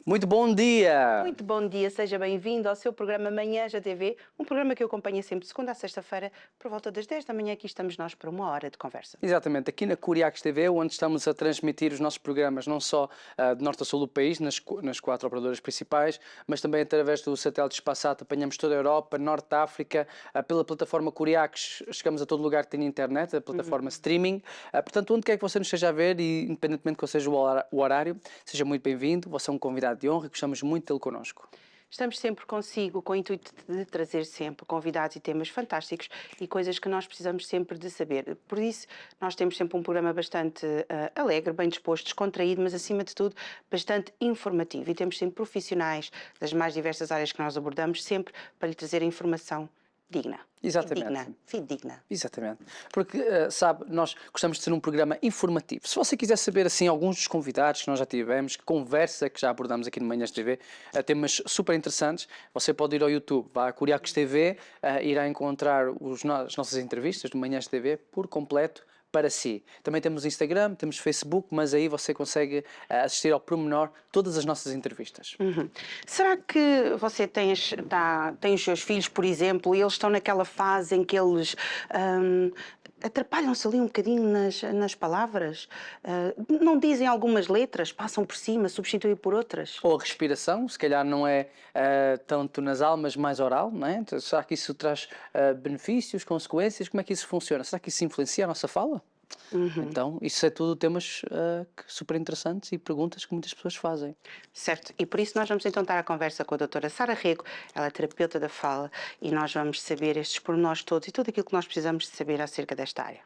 Muito bom dia! Muito bom dia, seja bem-vindo ao seu programa Manhãs da TV, um programa que eu acompanho sempre de segunda a sexta-feira, por volta das 10 da manhã. Aqui estamos nós para uma hora de conversa. Exatamente, aqui na Curiacos TV, onde estamos a transmitir os nossos programas não só de norte a sul do país, nas 4 operadoras principais, mas também através do satélite Espaçat, apanhamos toda a Europa, Norte da África, pela plataforma Curiacos, chegamos a todo lugar que tem internet, a plataforma streaming. Portanto, onde quer que você nos esteja a ver, e independentemente de qual seja o horário, seja muito bem-vindo, você é um convidado de honra e gostamos muito de tê-lo connosco. Estamos sempre consigo, com o intuito de trazer sempre convidados e temas fantásticos e coisas que nós precisamos sempre de saber. Por isso, nós temos sempre um programa bastante alegre, bem disposto, descontraído, mas acima de tudo, bastante informativo. E temos sempre profissionais das mais diversas áreas que nós abordamos, sempre para lhe trazer a informação digna. Exatamente. Fidedigna. Exatamente. Porque, sabe, nós gostamos de ser um programa informativo. Se você quiser saber, assim, alguns dos convidados que nós já tivemos, que conversa que já abordamos aqui no Manhãs TV, temas super interessantes, você pode ir ao YouTube, vá a Curiacos TV, irá encontrar as nossas entrevistas do Manhãs TV por completo para si. Também temos Instagram, temos Facebook, mas aí você consegue assistir ao pormenor todas as nossas entrevistas. Será que você tem os seus filhos, por exemplo, e eles estão naquela fase em que eles atrapalham-se ali um bocadinho nas palavras? Não dizem algumas letras, passam por cima, substituem por outras? Ou a respiração, se calhar não é tanto nasal, mas mais oral, não é? Então, será que isso traz benefícios, consequências? Como é que isso funciona? Será que isso influencia a nossa fala? Então, isso é tudo temas super interessantes e perguntas que muitas pessoas fazem. Certo, e por isso nós vamos então estar a conversa com a doutora Sara Rego, ela é terapeuta da fala, e nós vamos saber estes pormenores todos e tudo aquilo que nós precisamos de saber acerca desta área.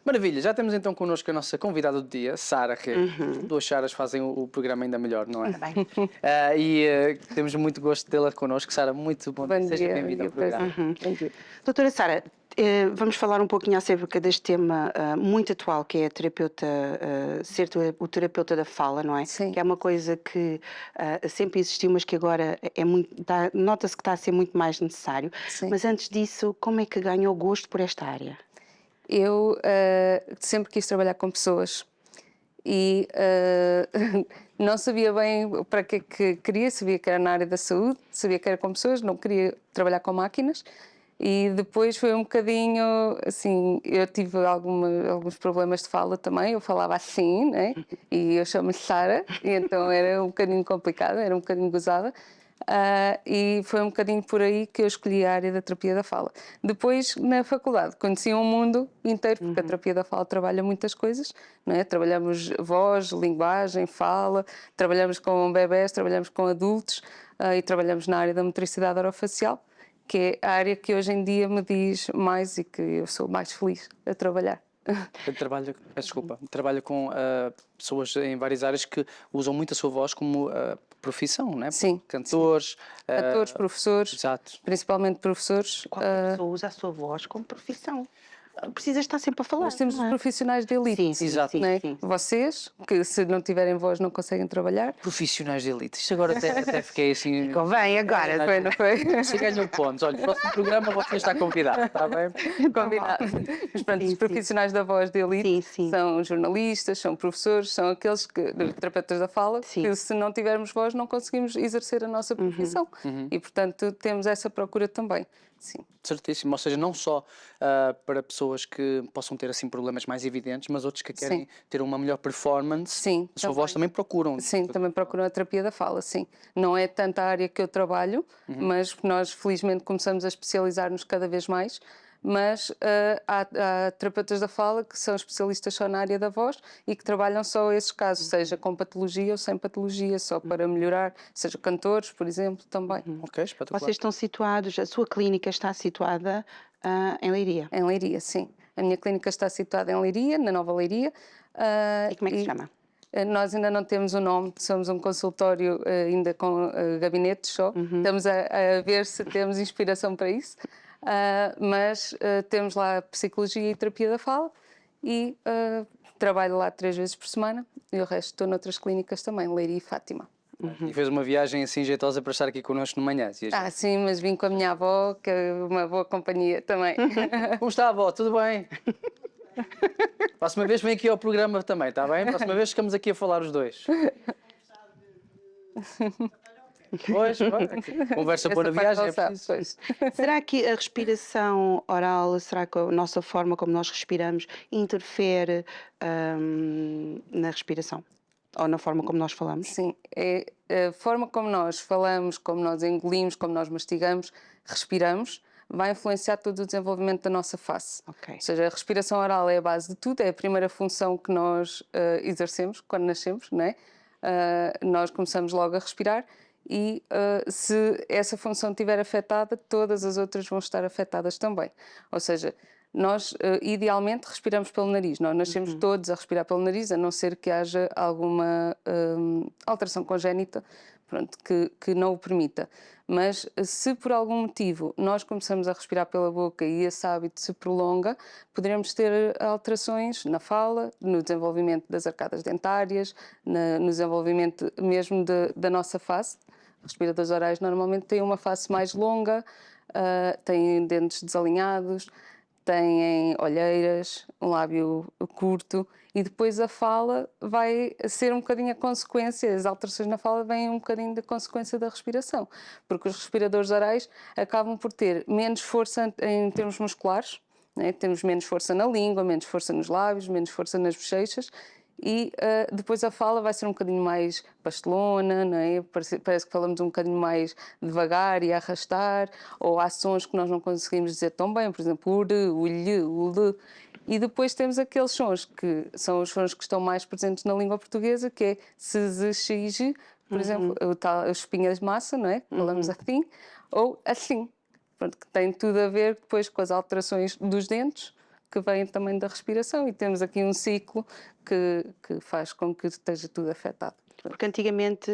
Maravilha, já temos então connosco a nossa convidada do dia, Sara Rego. Duas Saras fazem o programa ainda melhor, não é? Ainda bem. Temos muito gosto de tê-la connosco. Sara, muito bom dia, seja bem-vinda ao programa. Doutora Sara, vamos falar um pouquinho acerca deste tema muito atual, que é a terapeuta, ser o terapeuta da fala, não é? Sim. Que é uma coisa que sempre existiu, mas que agora nota-se que está a ser muito mais necessário. Sim. Mas antes disso, como é que ganhou gosto por esta área? Eu sempre quis trabalhar com pessoas e não sabia bem para que é que queria, sabia que era na área da saúde, sabia que era com pessoas, não queria trabalhar com máquinas. E depois foi um bocadinho assim, eu tive alguns problemas de fala também, eu falava assim, né? E eu chamo-me Sara, e então era um bocadinho complicado, era um bocadinho gozada. E foi um bocadinho por aí que eu escolhi a área da terapia da fala. Depois, na faculdade, conheci um mundo inteiro, porque a terapia da fala trabalha muitas coisas, não é? Trabalhamos voz, linguagem, fala, trabalhamos com bebés, trabalhamos com adultos e trabalhamos na área da motricidade orofacial, que é a área que hoje em dia me diz mais e que eu sou mais feliz a trabalhar. Eu trabalho com pessoas em várias áreas que usam muito a sua voz como profissão, não é? Sim. Cantores, Atores, professores, exato. principalmente professores. Qualquer pessoa usa a sua voz como profissão. Precisa estar sempre a falar. Nós temos não os é? profissionais de elite. Sim, sim, Exato. sim, Não é? sim. Vocês, que se não tiverem voz não conseguem trabalhar. Profissionais de elite. Isto agora até fiquei assim. Convém agora. Foi, não foi? Se ganham pontos. Olha, no próximo programa você está convidado, está bem? Combinado. Mas pronto, Sim, os profissionais da voz de elite Sim, sim. são jornalistas, são professores, são aqueles terapeutas da fala, Sim. que se não tivermos voz não conseguimos exercer a nossa profissão. E portanto temos essa procura também. Sim. Certíssimo. Ou seja, não só para pessoas que possam ter assim problemas mais evidentes, mas outros que querem Sim. ter uma melhor performance. Sim, A sua voz também procuram. Sim, também procuram a terapia da fala, sim. Não é tanta a área que eu trabalho, mas nós felizmente começamos a especializar-nos cada vez mais. Mas há terapeutas da fala que são especialistas só na área da voz e que trabalham só esses casos, seja com patologia ou sem patologia, só para melhorar, seja cantores, por exemplo, também. Ok, espetacular. Vocês estão situados, a sua clínica está situada em Leiria. Em Leiria, sim. A minha clínica está situada em Leiria, na Nova Leiria. E como é que se chama? Nós ainda não temos o nome, somos um consultório ainda com gabinetes só. Estamos a ver se temos inspiração para isso. Mas temos lá psicologia e terapia da fala e trabalho lá 3 vezes por semana e o resto estou noutras clínicas também, Leiria e Fátima. E fez uma viagem assim jeitosa para estar aqui connosco no manhã. Sim, mas vim com a minha avó, que é uma boa companhia também. Como está, avó? Tudo bem? Próxima vez vem aqui ao programa também, está bem? Próxima vez ficamos aqui a falar os dois. Pois, conversa boa na viagem, é preciso. Será que a respiração oral, será que a nossa forma como nós respiramos interfere na respiração? Ou na forma como nós falamos? Sim, é a forma como nós falamos, como nós engolimos, como nós mastigamos, respiramos, vai influenciar todo o desenvolvimento da nossa face. Ok. Ou seja, a respiração oral é a base de tudo, é a primeira função que nós exercemos quando nascemos, não é? Nós começamos logo a respirar e se essa função estiver afetada, todas as outras vão estar afetadas também. Ou seja, nós idealmente respiramos pelo nariz. Nós nascemos todos a respirar pelo nariz, a não ser que haja alguma alteração congénita, pronto, que não o permita. Mas se por algum motivo nós começamos a respirar pela boca e esse hábito se prolonga, poderemos ter alterações na fala, no desenvolvimento das arcadas dentárias, no desenvolvimento mesmo da nossa face. Respiradores orais normalmente têm uma face mais longa, têm dentes desalinhados, têm olheiras, um lábio curto e depois a fala vai ser um bocadinho a consequência, as alterações na fala vêm um bocadinho da consequência da respiração, porque os respiradores orais acabam por ter menos força em termos musculares, né? Temos menos força na língua, menos força nos lábios, menos força nas bochechas e depois a fala vai ser um bocadinho mais pastelona, não é? Parece que falamos um bocadinho mais devagar e a arrastar, ou há sons que nós não conseguimos dizer tão bem, por exemplo, o r, o lhe, o l. E depois temos aqueles sons que são os sons que estão mais presentes na língua portuguesa, que é se, z, x, g, por exemplo, as espinhas de massa, não é? Falamos assim, ou assim. Pronto, que tem tudo a ver depois com as alterações dos dentes, que vêm também da respiração, e temos aqui um ciclo que faz com que esteja tudo afetado. Porque antigamente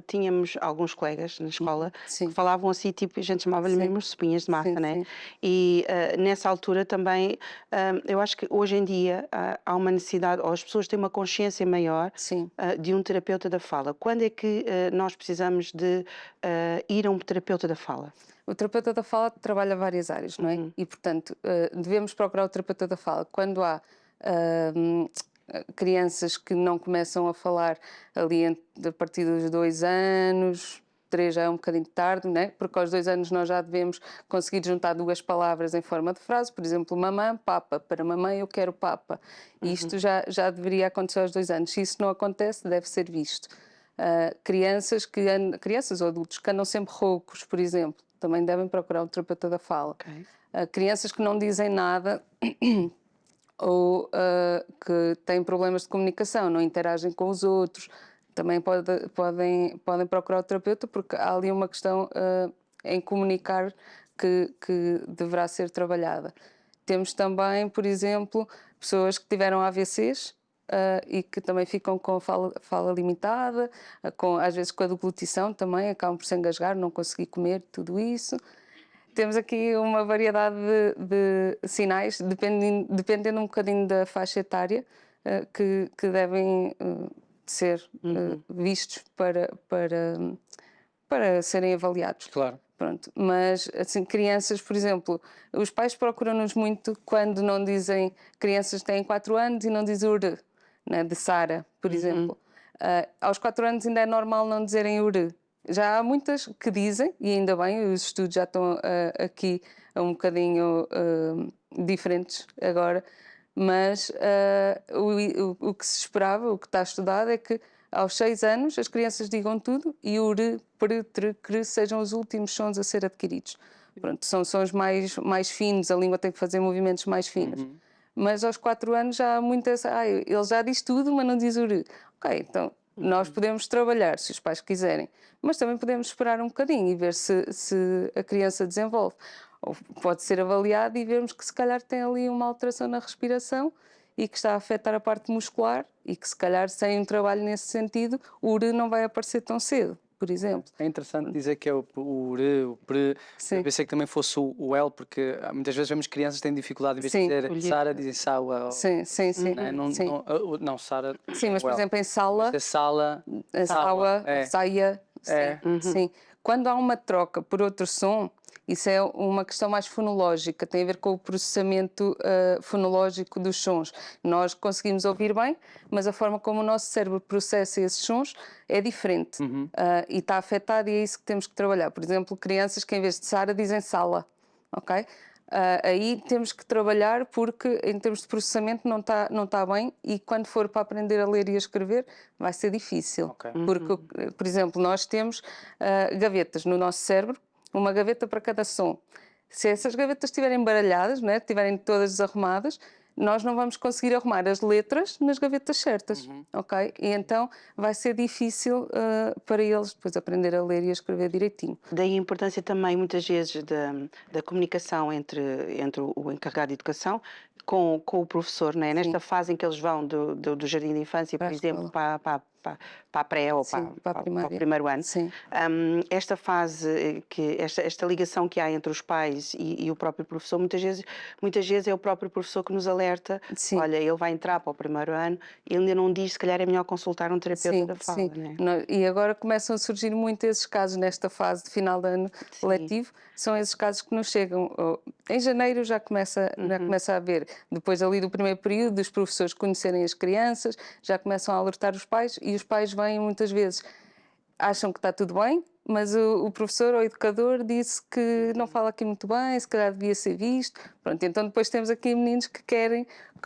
tínhamos alguns colegas na escola Sim. que falavam assim, tipo, a gente chamava-lhe mesmo espinhas de massa, Sim, né? sim. E nessa altura também, eu acho que hoje em dia há uma necessidade, ou as pessoas têm uma consciência maior Sim. de um terapeuta da fala. Quando é que nós precisamos de ir a um terapeuta da fala? O terapeuta da fala trabalha várias áreas, não é? E, portanto, devemos procurar o terapeuta da fala quando há crianças que não começam a falar ali a partir dos 2 anos, 3 já é um bocadinho tarde, né? Porque aos 2 anos nós já devemos conseguir juntar 2 palavras em forma de frase, por exemplo, mamã, papa, para mamãe eu quero papa. E isto já deveria acontecer aos 2 anos. Se isso não acontece, deve ser visto. Crianças ou adultos que andam sempre roucos, por exemplo, também devem procurar um terapeuta da fala. Okay. Crianças que não dizem nada ou que têm problemas de comunicação, não interagem com os outros, também podem procurar o terapeuta, porque há ali uma questão em comunicar que deverá ser trabalhada. Temos também, por exemplo, pessoas que tiveram AVCs e que também ficam com a fala limitada, às vezes com a deglutição também, acabam por se engasgar, não conseguir comer, tudo isso. Temos aqui uma variedade de sinais, dependendo um bocadinho da faixa etária, que devem ser vistos para serem avaliados. Claro. Pronto. Mas, assim, crianças, por exemplo, os pais procuram-nos muito quando não dizem, crianças têm 4 anos e não dizem o r, né, de Sara, por exemplo. Aos 4 anos ainda é normal não dizerem o r. Já há muitas que dizem, e ainda bem, os estudos já estão aqui um bocadinho diferentes agora, mas o que se esperava, o que está estudado é que aos 6 anos as crianças digam tudo e o r, pr, tr, cr sejam os últimos sons a ser adquiridos. Pronto, são sons mais finos, a língua tem que fazer movimentos mais finos. Mas aos 4 anos já há muitas... ele já diz tudo, mas não diz o r. Ok, então nós podemos trabalhar, se os pais quiserem, mas também podemos esperar um bocadinho e ver se a criança desenvolve. Ou pode ser avaliado e vermos que se calhar tem ali uma alteração na respiração e que está a afetar a parte muscular e que se calhar sem um trabalho nesse sentido o r não vai aparecer tão cedo. por exemplo. É interessante dizer que é o R, o PRE. Sim. Eu pensei que também fosse o L, porque muitas vezes vemos crianças que têm dificuldade em vez de Sim. dizer Olhar. Sara, dizem Sawa. Sim, sim, sim. Né? Não, Sim. não, Sara. Sim, mas o por L. exemplo em sala, Isto é sala. a saua, É. saia, sim, É. sim. Quando há uma troca por outro som, isso é uma questão mais fonológica, tem a ver com o processamento fonológico dos sons. Nós conseguimos ouvir bem, mas a forma como o nosso cérebro processa esses sons é diferente e está afetado e é isso que temos que trabalhar. Por exemplo, crianças que em vez de Sara dizem sala, ok? Aí temos que trabalhar porque em termos de processamento não tá bem e quando for para aprender a ler e a escrever vai ser difícil. Ok. Porque, por exemplo, nós temos gavetas no nosso cérebro, uma gaveta para cada som. Se essas gavetas estiverem baralhadas, né, estiverem todas desarrumadas, nós não vamos conseguir arrumar as letras nas gavetas certas, ok? E então vai ser difícil para eles depois aprender a ler e a escrever direitinho. Daí a importância também, muitas vezes, da comunicação entre o encarregado de educação com o professor, né? Nesta fase em que eles vão do jardim de infância, Para por a exemplo, escola. para a pré ou Sim, para a o primária. primeiro ano. Sim. Esta fase, esta ligação que há entre os pais e o próprio professor, muitas vezes é o próprio professor que nos alerta, Sim. olha, ele vai entrar para o primeiro ano, ele ainda não diz, se calhar é melhor consultar um terapeuta Sim, da fala, sim. né? E agora começam a surgir muito esses casos nesta fase de final de ano Sim. letivo. São esses casos que nos chegam. Em janeiro já começa a haver, depois ali do primeiro período, dos professores conhecerem as crianças, já começam a alertar os pais e os pais vêm muitas vezes, acham que está tudo bem, mas o professor ou o educador disse que não fala aqui muito bem, se calhar devia ser visto. Pronto, então depois temos aqui meninos que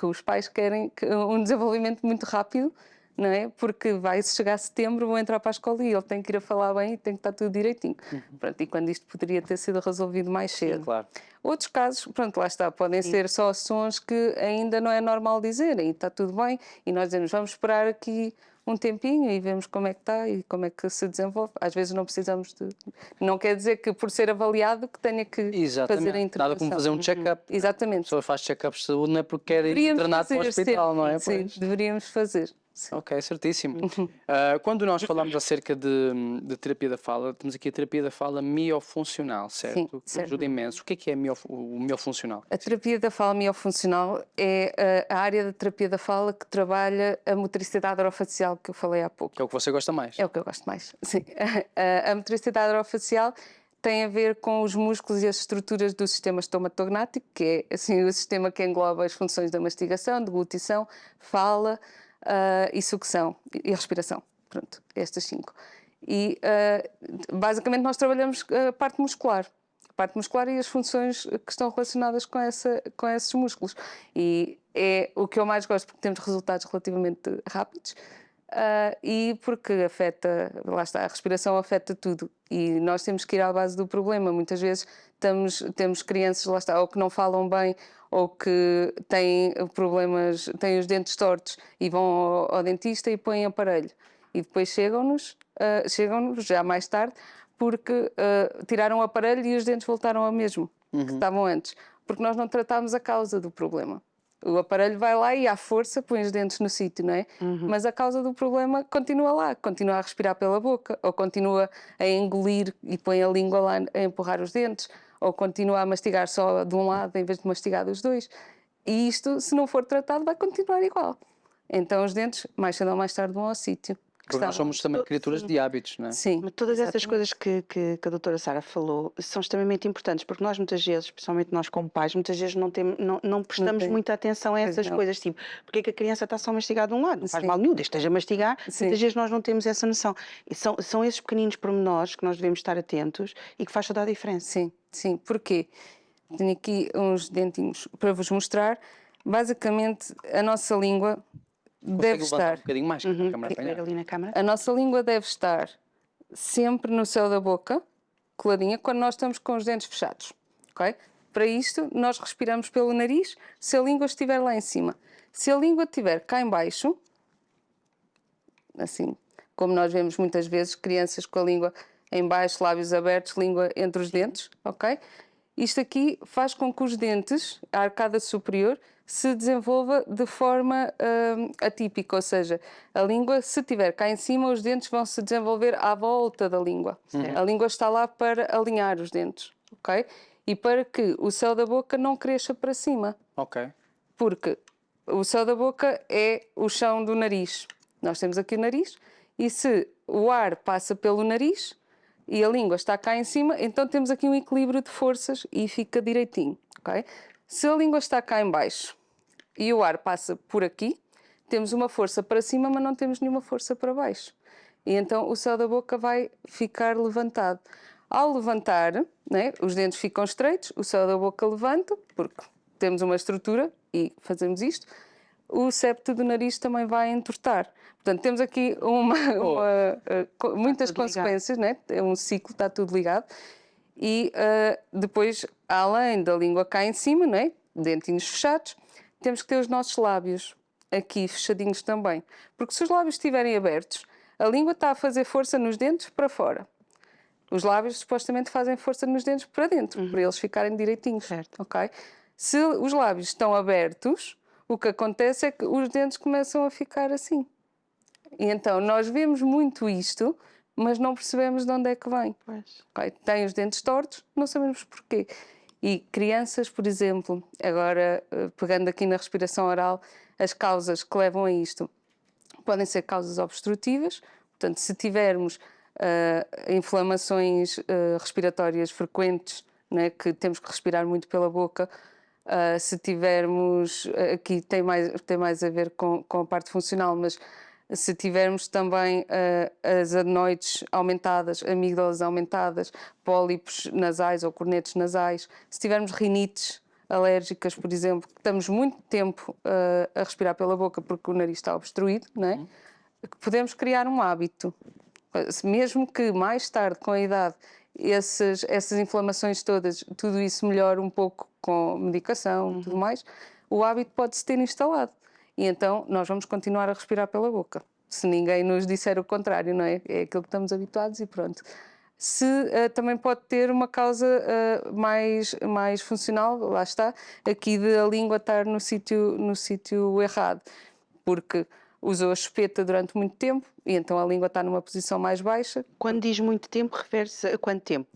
os pais querem um desenvolvimento muito rápido, não é? Porque vai chegar setembro, vão entrar para a escola e ele tem que ir a falar bem e tem que estar tudo direitinho. Pronto, e quando isto poderia ter sido resolvido mais cedo. Claro. Outros casos, pronto, lá está, podem ser só sons que ainda não é normal dizerem e está tudo bem e nós dizemos, vamos esperar aqui um tempinho e vemos como é que está e como é que se desenvolve. Às vezes não precisamos de... Não quer dizer que por ser avaliado que tenha que fazer a intervenção. Nada como fazer um check-up. A Exatamente. pessoa faz check-ups de saúde não é porque quer ir Deveríamos internado para o fazer hospital, sempre. não é? Sim, Pois. deveríamos fazer. Sim. Ok, certíssimo. Quando nós falamos acerca de terapia da fala, temos aqui a terapia da fala miofuncional, certo? Sim, Que certo. ajuda imenso. O que é o miofuncional? A terapia da fala miofuncional é a área da terapia da fala que trabalha a motricidade orofacial que eu falei há pouco. Que é o que você gosta mais. É o que eu gosto mais, sim. A motricidade orofacial tem a ver com os músculos e as estruturas do sistema estomatognático, que é assim, o sistema que engloba as funções da mastigação, deglutição, fala e sucção e respiração. Pronto, estas 5. E basicamente nós trabalhamos a parte muscular. A parte muscular e as funções que estão relacionadas com esses músculos. E é o que eu mais gosto porque temos resultados relativamente rápidos. E porque afeta, lá está, a respiração afeta tudo e nós temos que ir à base do problema. Muitas vezes temos crianças, lá está, ou que não falam bem ou que têm problemas, têm os dentes tortos e vão ao dentista e põem aparelho e depois chegam-nos já mais tarde porque tiraram o aparelho e os dentes voltaram ao mesmo que estavam antes, porque nós não tratámos a causa do problema. O aparelho vai lá e à força põe os dentes no sítio, não é? Mas a causa do problema continua lá, continua a respirar pela boca, ou continua a engolir e põe a língua lá a empurrar os dentes, ou continua a mastigar só de um lado em vez de mastigar dos dois. E isto, se não for tratado, vai continuar igual. Então os dentes, mais cedo ou mais tarde, vão ao sítio. Porque nós somos também criaturas de hábitos, não é? Sim. Mas todas essas exatamente. coisas que a doutora Sara falou são extremamente importantes, porque nós muitas vezes, especialmente nós como pais, muitas vezes não prestamos tem. muita atenção a Pois essas não. coisas, tipo, porque é que a criança está só a mastigar de um lado? Não faz Sim. mal nenhum, desde que esteja a mastigar, Sim. muitas vezes nós não temos essa noção. E são esses pequeninos pormenores que nós devemos estar atentos e que faz toda a diferença. Sim, sim. Porquê? Tenho aqui uns dentinhos para vos mostrar. Basicamente, a nossa língua deve Consegue levantar um estar... bocadinho mais, que a câmara Ver apanhar. ali na câmara. A nossa língua deve estar sempre no céu da boca, coladinha, quando nós estamos com os dentes fechados, ok? Para isto, nós respiramos pelo nariz se a língua estiver lá em cima. Se a língua estiver cá em baixo, assim, como nós vemos muitas vezes, crianças com a língua em baixo, lábios abertos, língua entre os dentes, ok? Isto aqui faz com que os dentes, a arcada superior, se desenvolva de forma atípica, ou seja, a língua, se estiver cá em cima, os dentes vão se desenvolver à volta da língua. A língua está lá para alinhar os dentes, ok? E para que o céu da boca não cresça para cima. Ok. Porque o céu da boca é o chão do nariz. Nós temos aqui o nariz e se o ar passa pelo nariz e a língua está cá em cima, então temos aqui um equilíbrio de forças e fica direitinho, ok? Se a língua está cá em baixo e o ar passa por aqui, temos uma força para cima, mas não temos nenhuma força para baixo. E então o céu da boca vai ficar levantado. Ao levantar, né, os dentes ficam estreitos, o céu da boca levanta, porque temos uma estrutura e fazemos isto. O septo do nariz também vai entortar. Portanto, temos aqui muitas consequências, né? É um ciclo, está tudo ligado. E depois, além da língua cá em cima, né? Dentinhos fechados, temos que ter os nossos lábios aqui fechadinhos também. Porque se os lábios estiverem abertos, a língua está a fazer força nos dentes para fora. Os lábios supostamente fazem força nos dentes para dentro, para eles ficarem direitinhos. Certo. Ok? Se os lábios estão abertos, o que acontece é que os dentes começam a ficar assim. E então nós vemos muito isto, mas não percebemos de onde é que vem. Pois. Okay? Tem os dentes tortos, não sabemos porquê. E crianças, por exemplo, agora pegando aqui na respiração oral, as causas que levam a isto podem ser causas obstrutivas. Portanto, se tivermos inflamações respiratórias frequentes, né, que temos que respirar muito pela boca, se tivermos, aqui tem mais a ver com a parte funcional, mas se tivermos também as adenoides aumentadas, amígdalas aumentadas, pólipos nasais ou cornetos nasais, se tivermos rinites alérgicas, por exemplo, que estamos muito tempo a respirar pela boca porque o nariz está obstruído, não é? Podemos criar um hábito. Mesmo que mais tarde, com a idade, essas inflamações todas, tudo isso melhora um pouco com medicação e tudo mais, o hábito pode-se ter instalado. E então nós vamos continuar a respirar pela boca. Se ninguém nos disser o contrário, não é? É aquilo que estamos habituados e pronto. Também pode ter uma causa mais funcional, lá está, aqui de a língua estar no sítio errado. Porque usou a chupeta durante muito tempo e então a língua está numa posição mais baixa. Quando diz muito tempo, refere-se a quanto tempo?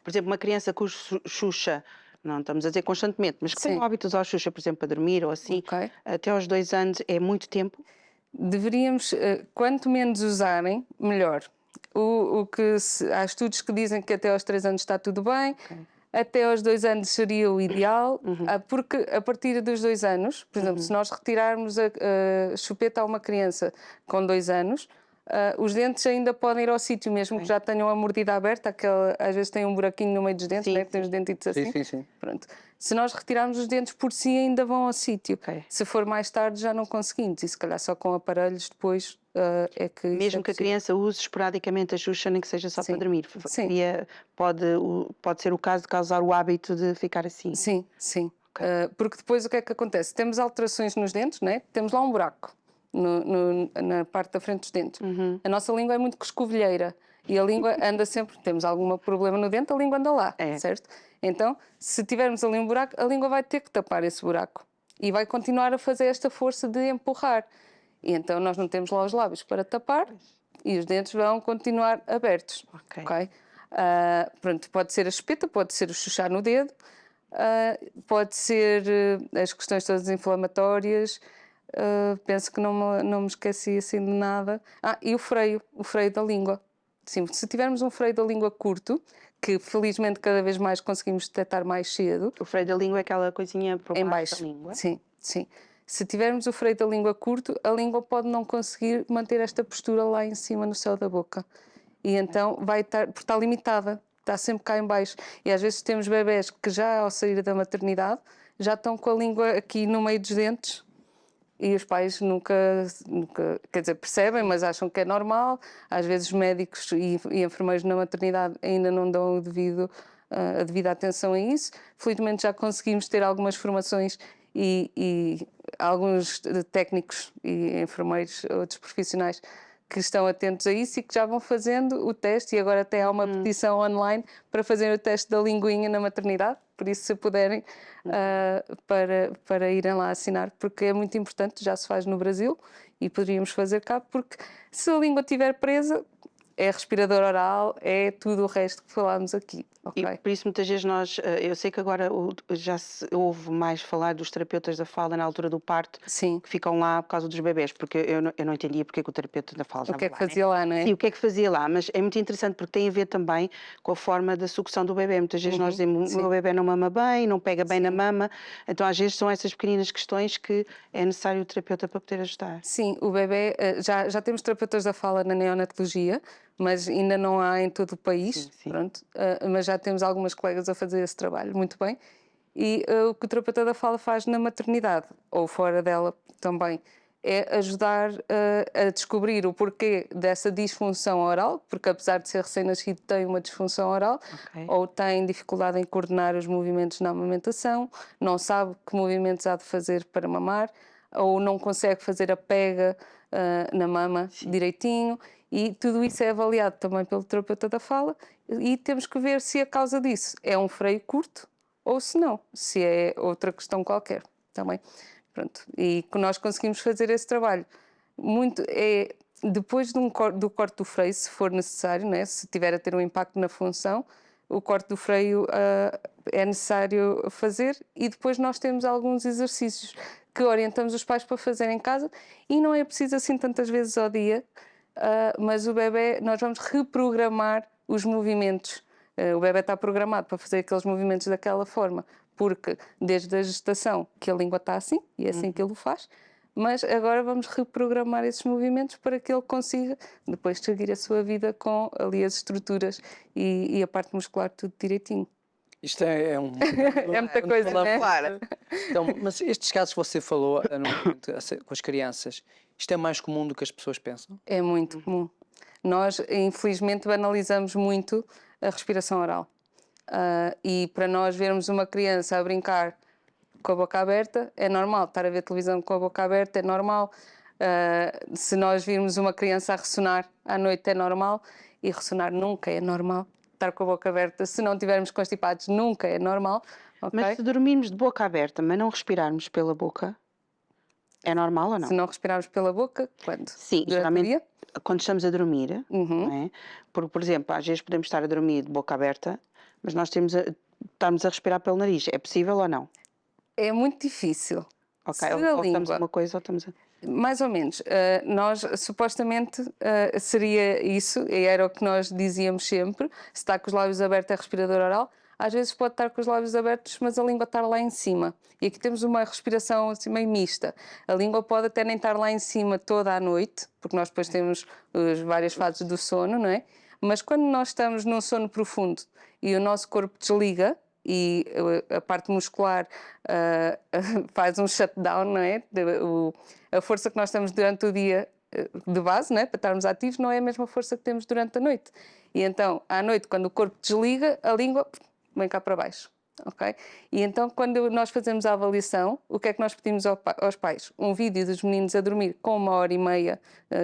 Por exemplo, uma criança com Xuxa, não estamos a dizer constantemente, mas que tem o hábito de usar a Xuxa, por exemplo, para dormir ou assim, até aos 2 anos, é muito tempo? Deveríamos, quanto menos usarem, melhor. Há estudos que dizem que até aos 3 anos está tudo bem, até aos 2 anos seria o ideal, porque a partir dos 2 anos, por exemplo, se nós retirarmos a chupeta a uma criança com 2 anos, os dentes ainda podem ir ao sítio, mesmo que já tenham a mordida aberta, às vezes tem um buraquinho no meio dos dentes, né? Tem os dentitos assim. Sim. Pronto. Se nós retirarmos os dentes por si, ainda vão ao sítio. Se for mais tarde, já não conseguimos, e se calhar só com aparelhos depois é que... Mesmo que a criança use esporadicamente a Xuxa, nem que seja só para dormir. Pode ser o caso de causar o hábito de ficar assim. Sim. Porque depois o que é que acontece? Temos alterações nos dentes, né? Temos lá um buraco na parte da frente dos dentes. A nossa língua é muito coscovilheira e a língua anda sempre, temos algum problema no dente, a língua anda lá, certo? Então, se tivermos ali um buraco, a língua vai ter que tapar esse buraco e vai continuar a fazer esta força de empurrar. E então nós não temos lá os lábios para tapar e os dentes vão continuar abertos. Ok? Pronto, pode ser a chupeta, pode ser o chuchar no dedo, pode ser as questões todas inflamatórias. Penso que não me esqueci assim de nada. E o freio da língua. Sim, se tivermos um freio da língua curto, que felizmente cada vez mais conseguimos detectar mais cedo. O freio da língua é aquela coisinha por baixo da língua? Sim. Se tivermos o freio da língua curto, a língua pode não conseguir manter esta postura lá em cima no céu da boca. E então vai estar, porque está limitada, está sempre cá em baixo. E às vezes temos bebés que já ao sair da maternidade já estão com a língua aqui no meio dos dentes. E os pais nunca, quer dizer, percebem, mas acham que é normal. Às vezes médicos e enfermeiros na maternidade ainda não dão a devida atenção a isso. Felizmente já conseguimos ter algumas formações e alguns técnicos e enfermeiros, outros profissionais que estão atentos a isso e que já vão fazendo o teste, e agora até há uma petição online para fazer o teste da linguinha na maternidade. por isso se puderem, para irem lá assinar, porque é muito importante, já se faz no Brasil e poderíamos fazer cá, porque se a língua estiver presa, é respirador oral, é tudo o resto que falámos aqui, ok? E por isso muitas vezes nós, eu sei que agora já se ouve mais falar dos terapeutas da fala na altura do parto, Sim. que ficam lá por causa dos bebés, porque eu não entendia porque é que o terapeuta da fala O que estava é que lá, né? fazia lá, não é? Sim, o que é que fazia lá, mas é muito interessante porque tem a ver também com a forma da sucção do bebê. Muitas vezes nós dizemos, o sim. meu bebê não mama bem, não pega bem na mama, então às vezes são essas pequeninas questões que é necessário o terapeuta para poder ajudar. Sim, o bebê, já temos terapeutas da fala na neonatologia, mas ainda não há em todo o país, Sim, sim. pronto, mas já temos algumas colegas a fazer esse trabalho, muito bem. E o que o terapeuta da fala faz na maternidade, ou fora dela também, é ajudar a descobrir o porquê dessa disfunção oral, porque apesar de ser recém-nascido tem uma disfunção oral, Ok. ou tem dificuldade em coordenar os movimentos na amamentação, não sabe que movimentos há de fazer para mamar, ou não consegue fazer a pega na mama direitinho, e tudo isso é avaliado também pelo terapeuta da fala, e temos que ver se a causa disso é um freio curto ou se não, se é outra questão qualquer também. Pronto. E que nós conseguimos fazer esse trabalho. Depois do corte do freio, se for necessário, né? Se tiver a ter um impacto na função, o corte do freio é necessário fazer, e depois nós temos alguns exercícios que orientamos os pais para fazer em casa, e não é preciso assim tantas vezes ao dia, mas o bebê, nós vamos reprogramar os movimentos. O bebê está programado para fazer aqueles movimentos daquela forma, porque desde a gestação que a língua está assim, e é assim que ele o faz, mas agora vamos reprogramar esses movimentos para que ele consiga depois seguir a sua vida com ali as estruturas e a parte muscular tudo direitinho. Isto é um. É muita coisa, né? Claro. Então, mas estes casos que você falou no momento, com as crianças, isto é mais comum do que as pessoas pensam? É muito comum. Nós, infelizmente, banalizamos muito a respiração oral. E para nós vermos uma criança a brincar com a boca aberta, é normal. Estar a ver televisão com a boca aberta é normal. Se nós virmos uma criança a ressonar à noite, é normal. E ressonar nunca é normal. Estar com a boca aberta, se não estivermos constipados, nunca é normal. Okay? Mas se dormirmos de boca aberta, mas não respirarmos pela boca, é normal ou não? Se não respirarmos pela boca, quando? Sim, Durante o geralmente dia? quando estamos a dormir, não é? Porque, por exemplo, às vezes podemos estar a dormir de boca aberta, mas nós estamos a respirar pelo nariz. É possível ou não? É muito difícil. Ok, Se a ou estamos língua, uma coisa ou estamos a... mais ou menos, nós supostamente seria isso, e era o que nós dizíamos sempre: se está com os lábios abertos é respirador oral. Às vezes pode estar com os lábios abertos, mas a língua está lá em cima. E aqui temos uma respiração assim meio mista. A língua pode até nem estar lá em cima toda a noite, porque nós depois temos as várias fases do sono, não é? Mas quando nós estamos num sono profundo e o nosso corpo desliga, e a parte muscular faz um shutdown, não é? A força que nós temos durante o dia de base, não é? Para estarmos ativos, não é a mesma força que temos durante a noite. E então, à noite, quando o corpo desliga, a língua vem cá para baixo. Okay? E então, quando nós fazemos a avaliação, o que é que nós pedimos aos pais? Um vídeo dos meninos a dormir com 1h30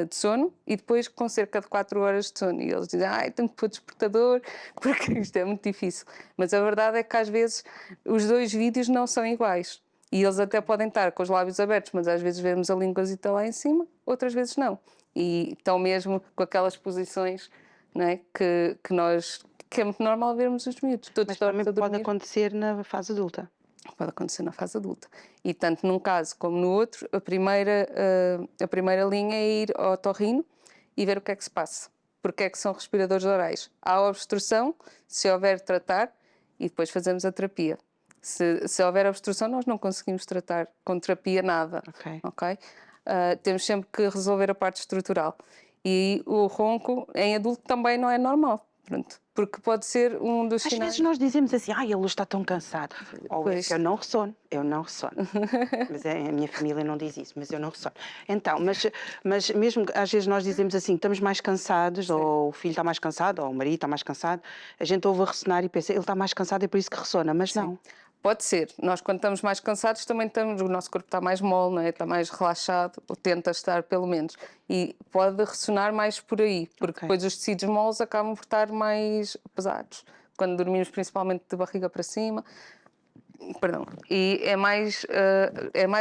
de sono e depois com cerca de 4 horas de sono. E eles dizem, tenho que pôr despertador, porque isto é muito difícil. Mas a verdade é que às vezes os dois vídeos não são iguais. E eles até podem estar com os lábios abertos, mas às vezes vemos a língua lá em cima, outras vezes não. E estão mesmo com aquelas posições, não é? Que é muito normal vermos os miúdos todos Mas também tortos a dormir. pode acontecer na fase adulta. Pode acontecer na fase adulta. E tanto num caso como no outro, a primeira linha é ir ao otorrino e ver o que é que se passa. Porque é que são respiradores orais. Há obstrução, se houver, tratar, e depois fazemos a terapia. Se houver obstrução, nós não conseguimos tratar com terapia nada. Okay? Temos sempre que resolver a parte estrutural. E o ronco em adulto também não é normal. Pronto, porque pode ser um dos Às sinais. vezes nós dizemos assim, ele está tão cansado. Ou é Pois. que eu não ressono. Mas a minha família não diz isso, mas eu não ressono. Então, mas mesmo às vezes nós dizemos assim, estamos mais cansados, ou o filho está mais cansado, ou o marido está mais cansado, a gente ouve a ressonar e pensa, ele está mais cansado, é por isso que ressona, mas não. Pode ser. Nós, quando estamos mais cansados, também o nosso corpo está mais mole, não é? Está mais relaxado, ou tenta estar, pelo menos. E pode ressonar mais por aí, porque depois os tecidos moles acabam por estar mais pesados. Quando dormimos, principalmente de barriga para cima, Perdão. E é mais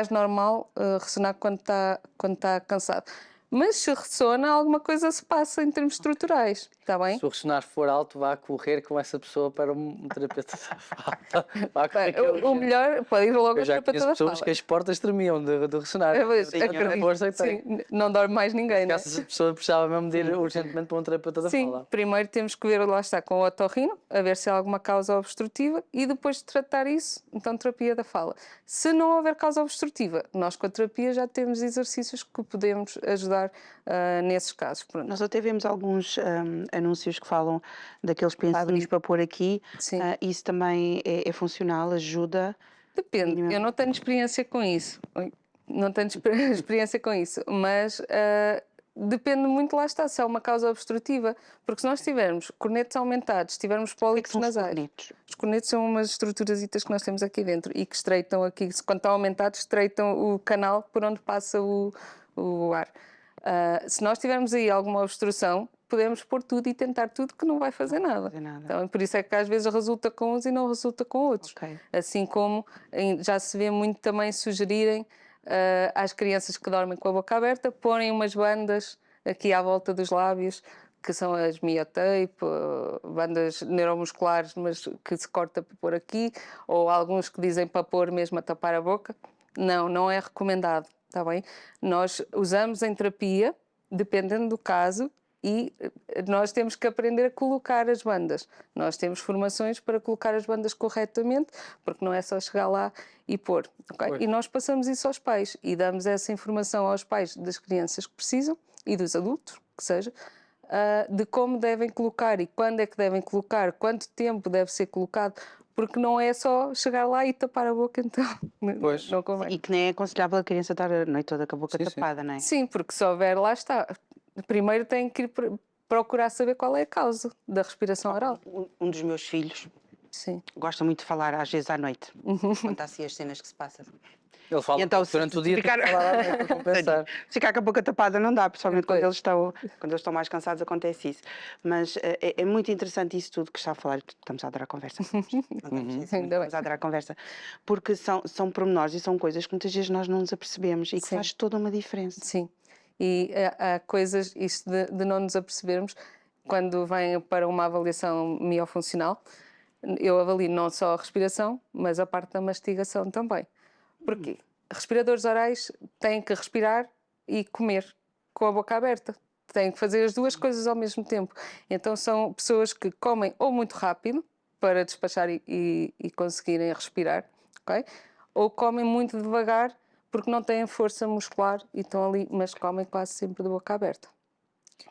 normal ressonar quando está cansado. Mas se ressona, alguma coisa se passa em termos estruturais, está bem? Se o ressonar for alto, vá correr com essa pessoa para um terapeuta da fala. Vá correr, Bem, que é o urgente. melhor pode ir logo Eu ao já terapeuta conheço da pessoas fala. que as portas tremiam de ressonar. Pois, Tinha a acredito. força que tem. Sim, não dorme mais ninguém, né? Essa pessoa precisava mesmo de ir urgentemente para um terapeuta da Sim, fala. primeiro temos que ver, lá está, com o otorrino, a ver se há alguma causa obstrutiva e depois de tratar isso, então terapia da fala. Se não houver causa obstrutiva, nós com a terapia já temos exercícios que podemos ajudar nesses casos. Pronto. Nós até vemos alguns anúncios que falam daqueles pensinhos para pôr aqui. Sim. Isso também é funcional, ajuda. Depende, eu não tenho experiência com isso. Não tenho experiência com isso, mas depende muito, lá está, se é uma causa obstrutiva. Porque se nós tivermos cornetos aumentados, se tivermos O que pólipos são os nasais. cornetos? Os cornetos são umas estruturasitas que nós temos aqui dentro e que estreitam aqui, quando estão aumentados, estreitam o canal por onde passa o ar. Se nós tivermos aí alguma obstrução, podemos pôr tudo e tentar tudo que não vai fazer nada. Então, por isso é que às vezes resulta com uns e não resulta com outros. Ok. Assim como já se vê muito também sugerirem às crianças que dormem com a boca aberta, porem umas bandas aqui à volta dos lábios, que são as miotape, bandas neuromusculares, mas que se corta para pôr aqui, ou alguns que dizem para pôr mesmo a tapar a boca. Não é recomendado, está bem? Nós usamos em terapia, dependendo do caso, e nós temos que aprender a colocar as bandas. Nós temos formações para colocar as bandas corretamente, porque não é só chegar lá e pôr. Okay? E nós passamos isso aos pais e damos essa informação aos pais das crianças que precisam e dos adultos, que seja, de como devem colocar e quando é que devem colocar, quanto tempo deve ser colocado, porque não é só chegar lá e tapar a boca, então Pois. não convém. E que nem é aconselhável a criança estar a noite toda com a boca tapada, não é? Sim, porque se houver, lá está. Primeiro tem que ir procurar saber qual é a causa da respiração oral. Um dos meus filhos Sim. gosta muito de falar, às vezes à noite, quando há assim as cenas que se passam. Ele fala E então, durante o dia, ficar... tem que falar à noite para compensar. Ficar com a boca tapada não dá, principalmente quando Pois. eles estão mais cansados, acontece isso. Mas é muito interessante isso tudo que está a falar. Estamos a adorar a conversa. Estamos a adorar a conversa. Porque são pormenores e são coisas que muitas vezes nós não nos apercebemos e que faz toda uma diferença. Sim. E há coisas, isto de não nos apercebermos, quando vem para uma avaliação miofuncional, eu avalio não só a respiração, mas a parte da mastigação também. Porquê? Respiradores orais têm que respirar e comer com a boca aberta. Têm que fazer as duas coisas ao mesmo tempo. Então são pessoas que comem ou muito rápido para despachar e conseguirem respirar, ok? Ou comem muito devagar porque não têm força muscular e estão ali, mas comem quase sempre de boca aberta.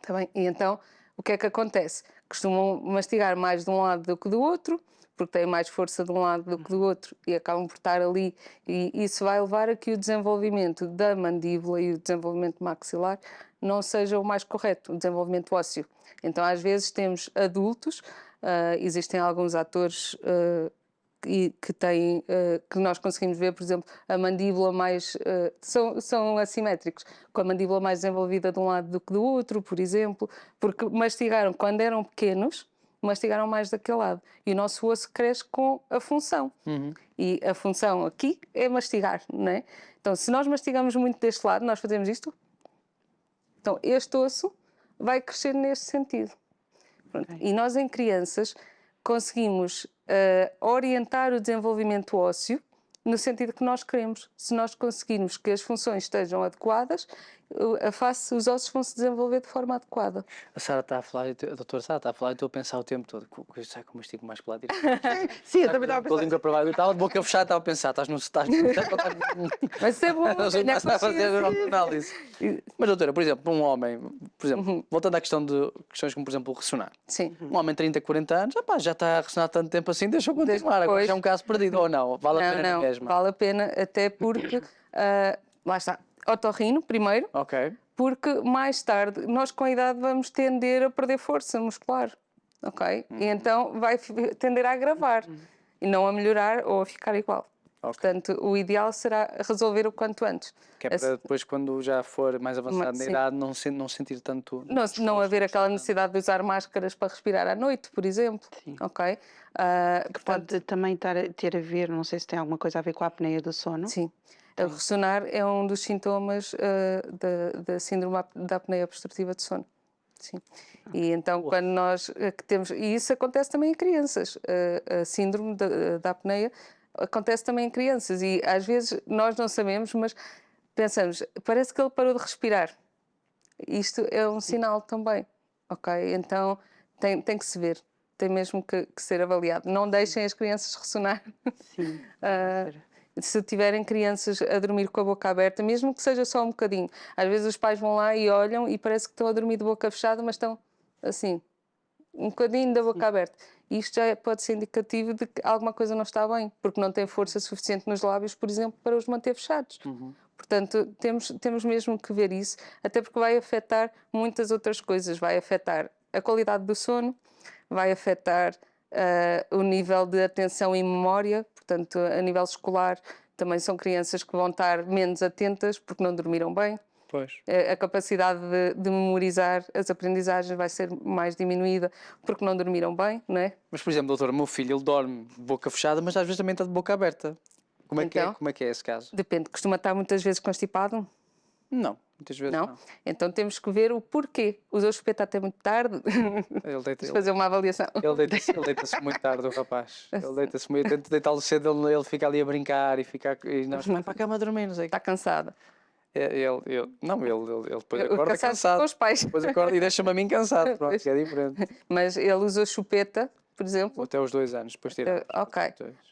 Tá bem? E então, o que é que acontece? Costumam mastigar mais de um lado do que do outro, porque têm mais força de um lado do que do outro e acabam por estar ali, e isso vai levar a que o desenvolvimento da mandíbula e o desenvolvimento maxilar não seja o mais correto, o desenvolvimento ósseo. Então, às vezes, temos adultos, existem alguns atores que têm, que nós conseguimos ver, por exemplo, a mandíbula mais... são assimétricos, com a mandíbula mais desenvolvida de um lado do que do outro, por exemplo, porque mastigaram, quando eram pequenos, mastigaram mais daquele lado. E o nosso osso cresce com a função. E a função aqui é mastigar, não é? Então, se nós mastigamos muito deste lado, nós fazemos isto. Então, este osso vai crescer neste sentido. Pronto. E nós, em crianças, conseguimos orientar o desenvolvimento ósseo no sentido que nós queremos. Se nós conseguirmos que as funções estejam adequadas, os ossos vão se desenvolver de forma adequada. A Sara está a falar, a doutora Sara está a falar e estou a pensar o tempo todo. Será que eu mastigo mais para lá direito? Sim, eu também estava a pensar. Com a língua para lá. Eu estava de boca fechada, estava a pensar, estás no Mas isso é bom, não sei o que ganhar está a fazer consciência. análise. Mas, doutora, por exemplo, um homem, por exemplo, voltando à questão de questões como, por exemplo, o ressonar. Sim. Um homem de 30, 40 anos, já está a ressonar tanto tempo assim, deixa eu continuar. Agora já é um caso perdido, ou não? Vale a pena mesmo? Vale a pena, até porque, lá está, otorrino primeiro, Ok. porque mais tarde, nós com a idade vamos tender a perder força muscular, ok? E então vai tender a agravar e não a melhorar ou a ficar igual. Portanto, o ideal será resolver o quanto antes. Que é para depois, quando já for mais avançado na Sim. idade, não sentir tanto. Não haver aquela necessidade de usar máscaras para respirar à noite, por exemplo. Sim. Ok? Que pode também ter a ver, não sei se tem alguma coisa a ver com a apneia do sono. Sim. O ressonar é um dos sintomas da síndrome da apneia obstrutiva de sono. Sim. E então, quando nós que temos. E isso acontece também em crianças. A síndrome da apneia acontece também em crianças. E às vezes nós não sabemos, mas pensamos, parece que ele parou de respirar. Isto é um sinal também. Ok? Então tem que se ver. Tem mesmo que ser avaliado. Não deixem as crianças ressonar. Sim. Se tiverem crianças a dormir com a boca aberta, mesmo que seja só um bocadinho, às vezes os pais vão lá e olham e parece que estão a dormir de boca fechada, mas estão assim, um bocadinho da boca aberta. Isto já pode ser indicativo de que alguma coisa não está bem, porque não tem força suficiente nos lábios, por exemplo, para os manter fechados. Portanto, temos mesmo que ver isso, até porque vai afetar muitas outras coisas. Vai afetar a qualidade do sono, vai afetar o nível de atenção e memória, portanto, a nível escolar também são crianças que vão estar menos atentas porque não dormiram bem. Pois. A capacidade de memorizar as aprendizagens vai ser mais diminuída porque não dormiram bem, não é? Mas, por exemplo, doutor, o meu filho, ele dorme de boca fechada, mas às vezes também está de boca aberta. Como é que é? Então? Como é que é esse caso? Depende, costuma estar muitas vezes constipado? Não, muitas vezes Não? não. Então temos que ver o porquê. Usou o chupeta até muito tarde? Ele deita, Vamos fazer uma avaliação. ele deita-se muito tarde, o rapaz. Ele deita-se muito. Eu tento deitá-lo cedo, ele fica ali a brincar e nós vai para a cama a dormir, não sei o quê. Está cansada. Ele depois O acorda cansado cansado. com os pais. Depois acorda e deixa-me a mim cansado. Pronto, Pois. que é diferente. Mas ele usou chupeta, por exemplo. Até aos 2 anos, depois tiramos. Ok.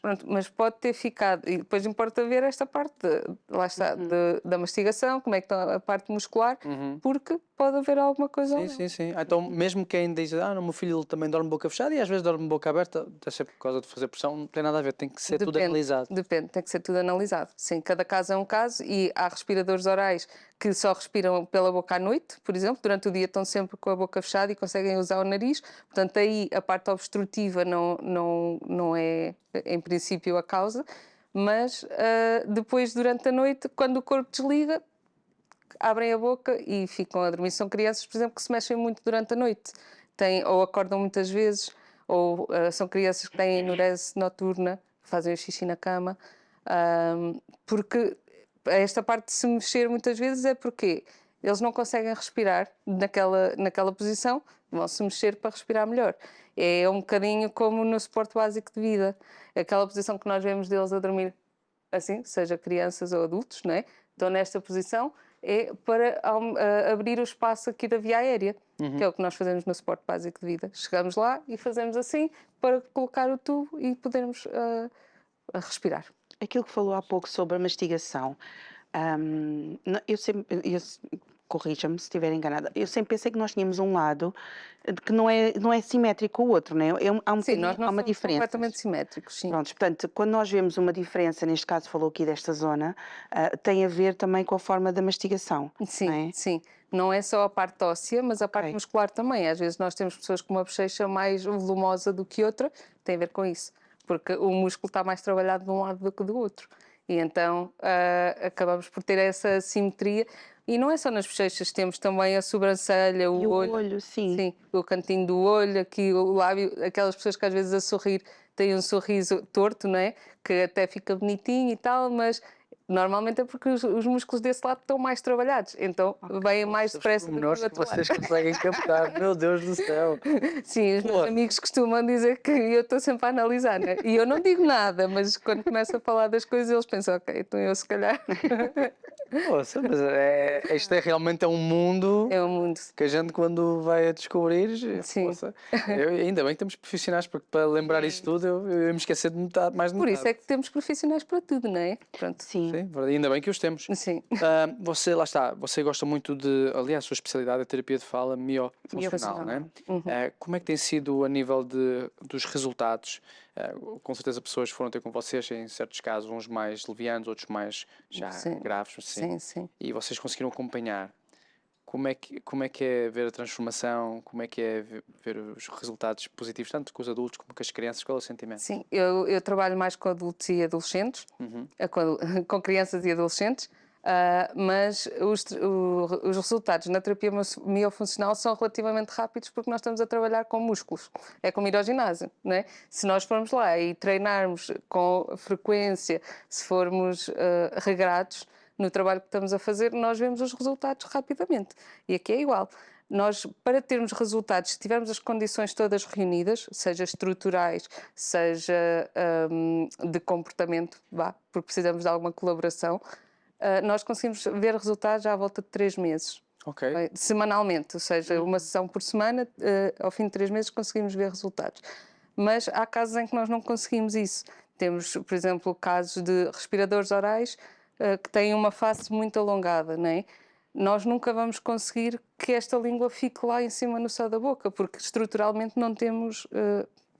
Pronto, mas pode ter ficado. E depois importa ver esta parte, lá está, da mastigação, como é que está a parte muscular, porque pode haver alguma coisa. Sim. Então, mesmo quem diz, o meu filho também dorme de boca fechada e às vezes dorme de boca aberta, deve ser por causa de fazer pressão, não tem nada a ver, tem que ser tudo analisado. Depende, tem que ser tudo analisado. Sim, cada caso é um caso e há respiradores orais que só respiram pela boca à noite, por exemplo, durante o dia estão sempre com a boca fechada e conseguem usar o nariz, portanto aí a parte obstrutiva não é, em princípio, a causa, mas depois, durante a noite, quando o corpo desliga, abrem a boca e ficam a dormir. São crianças, por exemplo, que se mexem muito durante a noite, ou acordam muitas vezes, ou são crianças que têm enurese noturna, que fazem o xixi na cama, porque esta parte de se mexer muitas vezes é porque eles não conseguem respirar naquela posição, vão se mexer para respirar melhor. É um bocadinho como no suporte básico de vida, aquela posição que nós vemos deles a dormir assim, seja crianças ou adultos, não é? Estão nesta posição, é para abrir o espaço aqui da via aérea, que é o que nós fazemos no suporte básico de vida. Chegamos lá e fazemos assim para colocar o tubo e podermos respirar. Aquilo que falou há pouco sobre a mastigação, eu sempre, corrija-me se estiver enganada, eu sempre pensei que nós tínhamos um lado que não é simétrico com o outro, não é? Sim, nós não há uma somos diferença. completamente simétricos, sim. Pronto, portanto, quando nós vemos uma diferença, neste caso falou aqui desta zona, tem a ver também com a forma da mastigação, Sim, não é? sim. Não é só a parte óssea, mas a parte muscular também. Às vezes nós temos pessoas com uma bochecha mais volumosa do que outra, tem a ver com isso. Porque o músculo está mais trabalhado de um lado do que do outro. E então acabamos por ter essa simetria. E não é só nas bochechas, temos também a sobrancelha, o E o olho. olho, sim. Sim, o cantinho do olho, aqui o lábio, aquelas pessoas que às vezes a sorrir têm um sorriso torto, não é? Que até fica bonitinho e tal, mas normalmente é porque os músculos desse lado estão mais trabalhados, então vêm mais depressa do que o Menores que outro lado. vocês conseguem captar, meu Deus do céu. Sim, os meus amigos costumam dizer que eu estou sempre a analisar, né? E eu não digo nada, mas quando começo a falar das coisas eles pensam, ok, então eu se calhar... Poxa, mas isto é realmente um mundo É o mundo. que a gente quando vai a descobrir, Sim. poça, ainda bem que temos profissionais, porque para lembrar isso tudo eu ia me esquecer de metade, mais de Por metade. isso é que temos profissionais para tudo, não é? Pronto. Sim. Sim, verdade, ainda bem que os temos. Sim. Você, lá está, você gosta muito de, aliás, a sua especialidade é a terapia de fala miofuncional, não é? Como é que tem sido a nível dos resultados? Com certeza pessoas foram ter com vocês, em certos casos, uns mais levianos, outros mais já Sim. graves. Sim, sim. E vocês conseguiram acompanhar. como é que é ver a transformação? Como é que é ver os resultados positivos, tanto com os adultos como com as crianças? Qual é o sentimento? Sim, eu trabalho mais com adultos e adolescentes, com crianças e adolescentes, mas os resultados na terapia miofuncional são relativamente rápidos porque nós estamos a trabalhar com músculos. É como ir ao ginásio, não é? Se nós formos lá e treinarmos com frequência, se formos regrados no trabalho que estamos a fazer, nós vemos os resultados rapidamente. E aqui é igual. Nós, para termos resultados, se tivermos as condições todas reunidas, seja estruturais, seja de comportamento, porque precisamos de alguma colaboração, nós conseguimos ver resultados já à volta de 3 meses. Ok. Semanalmente, ou seja, uma sessão por semana, ao fim de 3 meses conseguimos ver resultados. Mas há casos em que nós não conseguimos isso. Temos, por exemplo, casos de respiradores orais que têm uma face muito alongada, não é? Nós nunca vamos conseguir que esta língua fique lá em cima no céu da boca, porque estruturalmente não temos.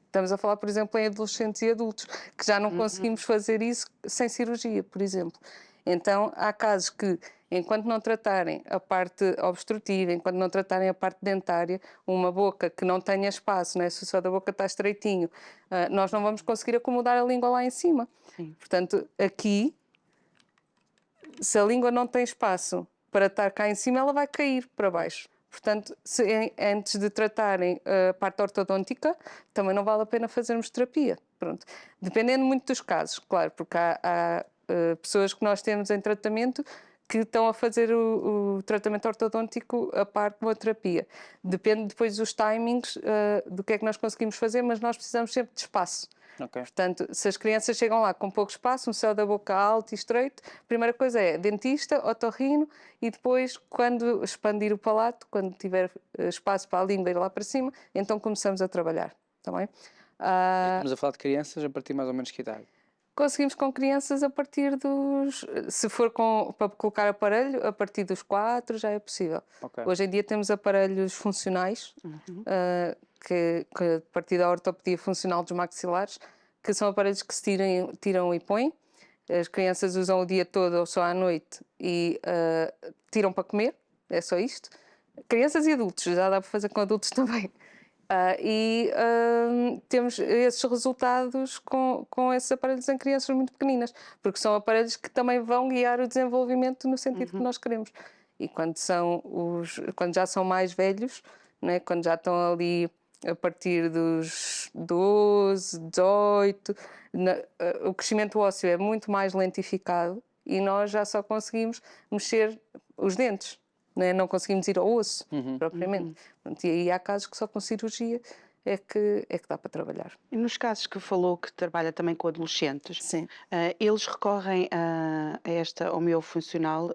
Estamos a falar, por exemplo, em adolescentes e adultos, que já não conseguimos fazer isso sem cirurgia, por exemplo. Então, há casos que, enquanto não tratarem a parte obstrutiva, enquanto não tratarem a parte dentária, uma boca que não tenha espaço, né? Se o céu da boca está estreitinho, nós não vamos conseguir acomodar a língua lá em cima. Sim. Portanto, aqui, se a língua não tem espaço para estar cá em cima, ela vai cair para baixo. Portanto, antes de tratarem a parte ortodôntica, também não vale a pena fazermos terapia. Pronto. Dependendo muito dos casos, claro, porque há pessoas que nós temos em tratamento que estão a fazer o tratamento ortodôntico a par com a terapia. Depende depois dos timings do que é que nós conseguimos fazer, mas nós precisamos sempre de espaço. Ok. Portanto, se as crianças chegam lá com pouco espaço, um céu da boca alto e estreito, a primeira coisa é dentista, otorrino e depois, quando expandir o palato, quando tiver espaço para a língua ir lá para cima, então começamos a trabalhar. Está bem? Estamos a falar de crianças a partir mais ou menos que idade? Conseguimos com crianças a partir dos... Se for para colocar aparelho, a partir dos 4 já é possível. Ok. Hoje em dia temos aparelhos funcionais, que a partir da ortopedia funcional dos maxilares, que são aparelhos que se tiram e põem. As crianças usam o dia todo ou só à noite e tiram para comer, é só isto. Crianças e adultos, já dá para fazer com adultos também. Temos esses resultados com esses aparelhos em crianças muito pequeninas, porque são aparelhos que também vão guiar o desenvolvimento no sentido que nós queremos. E quando já são mais velhos, né, quando já estão ali a partir dos 12, 18, o crescimento ósseo é muito mais lentificado e nós já só conseguimos mexer os dentes. Não conseguimos ir ao osso, propriamente. Pronto, e aí há casos que só com cirurgia é que dá para trabalhar. E nos casos que falou que trabalha também com adolescentes, Sim. Eles recorrem a esta homeofuncional,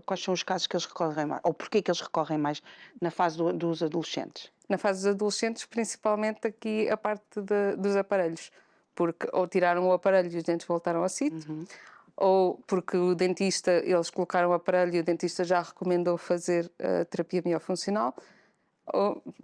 quais são os casos que eles recorrem mais? Ou porquê que eles recorrem mais na fase dos adolescentes? Na fase dos adolescentes, principalmente aqui a parte dos aparelhos, porque ou tiraram o aparelho e os dentes voltaram ao sítio, ou porque o dentista, eles colocaram o aparelho e o dentista já recomendou fazer a terapia miofuncional.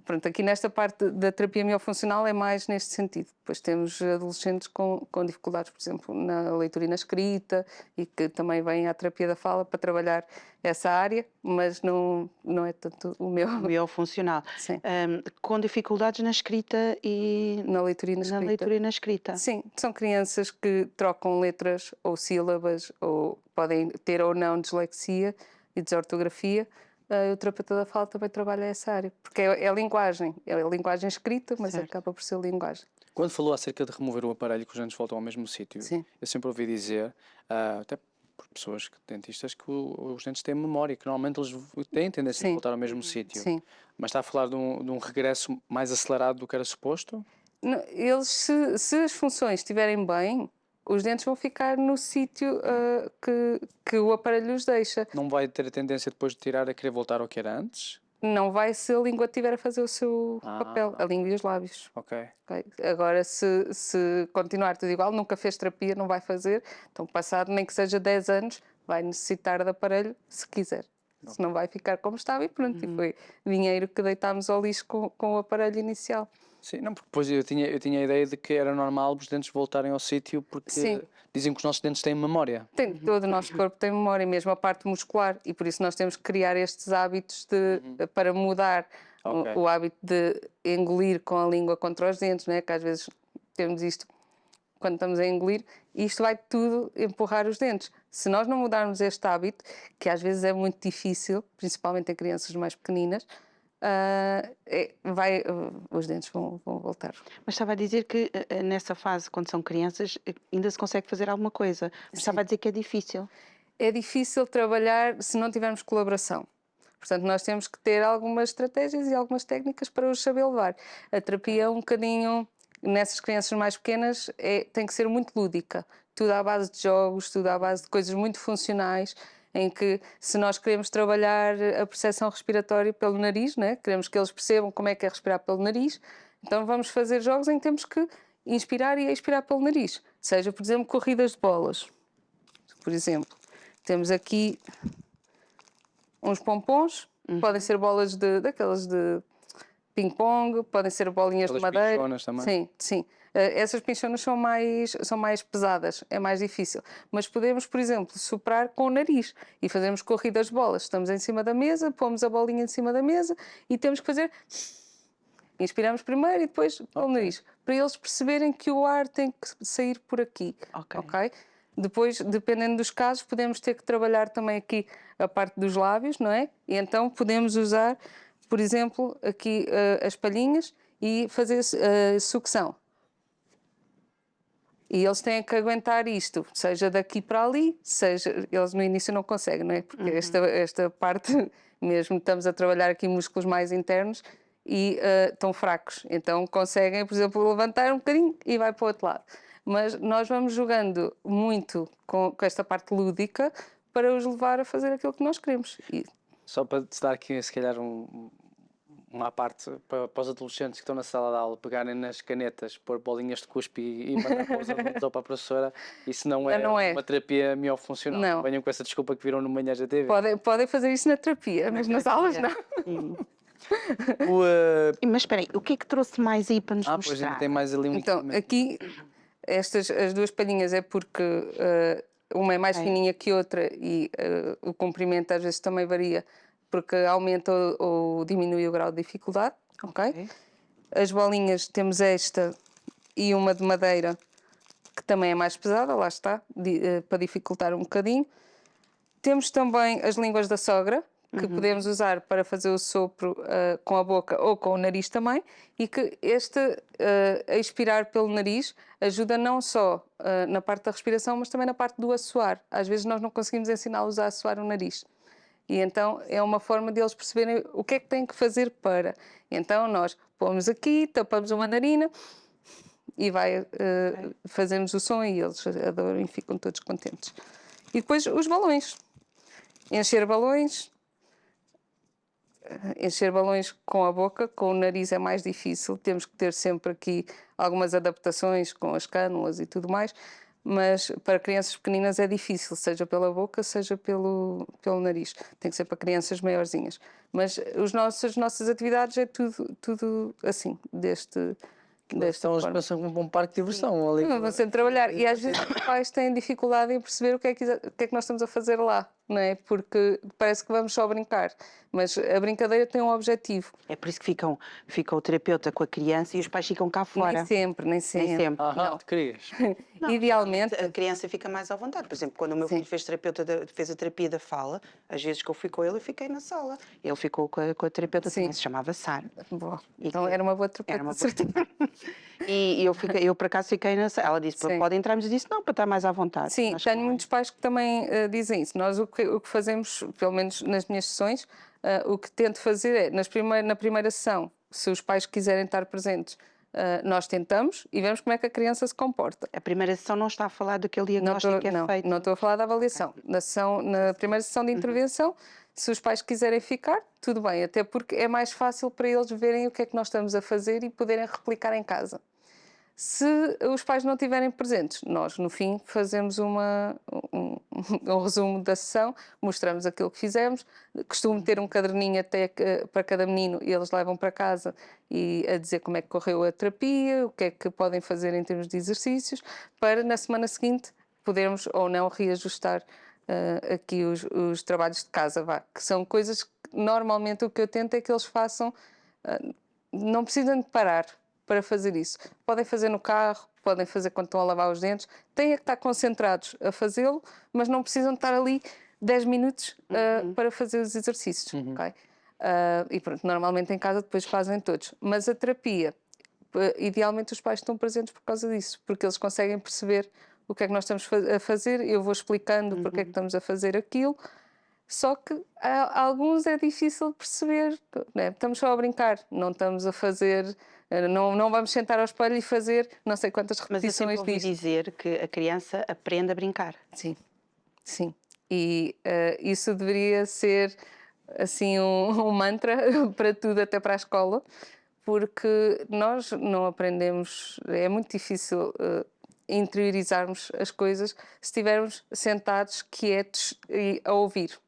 Pronto, aqui nesta parte da terapia miofuncional é mais neste sentido. Depois temos adolescentes com dificuldades, por exemplo, na leitura e na escrita e que também vêm à terapia da fala para trabalhar essa área, mas não é tanto o meu. Miofuncional. Sim. Com dificuldades na escrita e Na leitura e na escrita. na leitura e na escrita. Sim, são crianças que trocam letras ou sílabas ou podem ter ou não dislexia e desortografia. O terapeuta da fala também trabalha essa área, porque é a linguagem escrita, mas Certo. acaba por ser linguagem. Quando falou acerca de remover o aparelho que os dentes voltam ao mesmo sítio, Sim. eu sempre ouvi dizer, até por pessoas, dentistas, que os dentes têm memória, que normalmente eles têm tendência a Sim. voltar ao mesmo sítio. Sim. Mas está a falar de um regresso mais acelerado do que era suposto? Eles, se as funções estiverem bem, os dentes vão ficar no sítio que o aparelho os deixa. Não vai ter a tendência depois de tirar a querer voltar ao que era antes? Não vai se a língua estiver a fazer o seu papel, a língua e os lábios. Ok. Okay? Agora, se continuar tudo igual, nunca fez terapia, não vai fazer, então passado nem que seja 10 anos, vai necessitar de aparelho se quiser. Se não vai ficar como estava e pronto, e foi dinheiro que deitámos ao lixo com o aparelho inicial. Sim, não, porque depois eu tinha a ideia de que era normal os dentes voltarem ao sítio porque Sim. dizem que os nossos dentes têm memória. Todo o nosso corpo tem memória, mesmo a parte muscular, e por isso nós temos que criar estes hábitos para mudar Ok. o hábito de engolir com a língua contra os dentes, não é? Que às vezes temos isto quando estamos a engolir, e isto vai tudo empurrar os dentes. Se nós não mudarmos este hábito, que às vezes é muito difícil, principalmente em crianças mais pequeninas, os dentes vão voltar. Mas estava a dizer que nessa fase, quando são crianças, ainda se consegue fazer alguma coisa. Mas estava a dizer que é difícil. É difícil trabalhar se não tivermos colaboração. Portanto, nós temos que ter algumas estratégias e algumas técnicas para os saber levar. A terapia, um bocadinho, nessas crianças mais pequenas, tem que ser muito lúdica. Tudo à base de jogos, tudo à base de coisas muito funcionais, em que, se nós queremos trabalhar a percepção respiratória pelo nariz, né? Queremos que eles percebam como é que é respirar pelo nariz, então vamos fazer jogos em que temos que inspirar e expirar pelo nariz. Seja, por exemplo, corridas de bolas. Por exemplo, temos aqui uns pompons, podem ser bolas daquelas de ping-pong, podem ser bolinhas de Aquelas madeira. pinchonas também. Sim, sim. Essas pinchonas são mais pesadas, é mais difícil. Mas podemos, por exemplo, soprar com o nariz e fazemos corridas de bolas. Estamos em cima da mesa, pomos a bolinha em cima da mesa e temos que fazer... Inspiramos primeiro e depois pelo nariz, para eles perceberem que o ar tem que sair por aqui. Ok? Depois, dependendo dos casos, podemos ter que trabalhar também aqui a parte dos lábios, não é? E então podemos usar, por exemplo, aqui as palhinhas e fazer sucção. E eles têm que aguentar isto, seja daqui para ali, seja... Eles no início não conseguem, não é? Porque esta parte, mesmo estamos a trabalhar aqui músculos mais internos e estão fracos. Então conseguem, por exemplo, levantar um bocadinho e vai para o outro lado. Mas nós vamos jogando muito com esta parte lúdica para os levar a fazer aquilo que nós queremos. Só para te dar aqui, se calhar, uma parte para os adolescentes que estão na sala de aula pegarem nas canetas, pôr bolinhas de cuspe e mandar para os alunos ou para a professora, isso não é uma terapia miofuncional. Não. Venham com essa desculpa que viram no Manhãs da TV. Podem fazer isso na terapia, mas nas aulas não. Mas espera aí, o que é que trouxe mais aí para nos pois mostrar? ainda tem mais ali um Então, equipamento. aqui, as duas palhinhas é porque uma é mais fininha que outra e o comprimento às vezes também varia, porque aumenta ou diminui o grau de dificuldade, ok? As bolinhas, temos esta e uma de madeira, que também é mais pesada, lá está, para dificultar um bocadinho. Temos também as línguas da sogra, que podemos usar para fazer o sopro com a boca ou com o nariz também, e que a expirar pelo nariz ajuda não só na parte da respiração, mas também na parte do assoar. Às vezes nós não conseguimos ensiná-los a assoar o nariz. E então é uma forma de eles perceberem o que é que têm que fazer para. Então nós pomos aqui, tapamos uma narina e fazemos o som e eles adoram e ficam todos contentes. E depois os balões. Encher balões com a boca, com o nariz é mais difícil, temos que ter sempre aqui algumas adaptações com as cânulas e tudo mais, mas para crianças pequeninas é difícil, seja pela boca, seja pelo nariz. Tem que ser para crianças maiorzinhas. Mas as nossas atividades é tudo assim, desta Então eles forma. pensam como um parque de diversão ali. Vão sempre trabalhar. E às vezes os pais têm dificuldade em perceber o que é que nós estamos a fazer lá, não é? Porque parece que vamos só brincar, mas a brincadeira tem um objetivo. É por isso que fica o terapeuta com a criança e os pais ficam cá fora. Nem sempre. Nem sempre. Não. Te querias? Idealmente. A criança fica mais à vontade. Por exemplo, quando o meu filho fez a terapia da fala, às vezes que eu fui com ele, eu fiquei na sala. Ele ficou com a terapeuta, também se chamava Sara. Bom, então era uma boa terapeuta. Era uma boa. E eu por acaso fiquei na sala. Ela disse, pode entrar, mas eu disse, não, para estar mais à vontade. Sim, tenho muitos pais que também dizem isso. Nós o que fazemos, pelo menos nas minhas sessões, o que tento fazer é, na primeira sessão, se os pais quiserem estar presentes, nós tentamos e vemos como é que a criança se comporta. A primeira sessão não está a falar daquele diagnóstico que é feito? Não estou a falar da avaliação. Na primeira sessão de intervenção, se os pais quiserem ficar, tudo bem, até porque é mais fácil para eles verem o que é que nós estamos a fazer e poderem replicar em casa. Se os pais não estiverem presentes, nós no fim fazemos uma um resumo da sessão, mostramos aquilo que fizemos, costumo ter um caderninho até para cada menino e eles levam para casa e a dizer como é que correu a terapia, o que é que podem fazer em termos de exercícios, para na semana seguinte podermos ou não reajustar aqui os trabalhos de casa, que são coisas que normalmente o que eu tento é que eles façam, não precisam de parar para fazer isso. Podem fazer no carro, podem fazer quando estão a lavar os dentes, têm que estar concentrados a fazê-lo, mas não precisam de estar ali 10 minutos para fazer os exercícios. Okay? E pronto, normalmente em casa depois fazem todos. Mas a terapia, idealmente os pais estão presentes por causa disso, porque eles conseguem perceber o que é que nós estamos a fazer, eu vou explicando porque é que estamos a fazer aquilo, só que a alguns é difícil perceber, né? Estamos só a brincar, não estamos a fazer, não vamos sentar ao espelho e fazer não sei quantas Mas eu sempre repetições ouvi disto. dizer que a criança aprende a brincar. Sim, sim. E isso deveria ser assim um mantra para tudo, até para a escola, porque nós não aprendemos, é muito difícil interiorizarmos as coisas se estivermos sentados, quietos e a ouvir.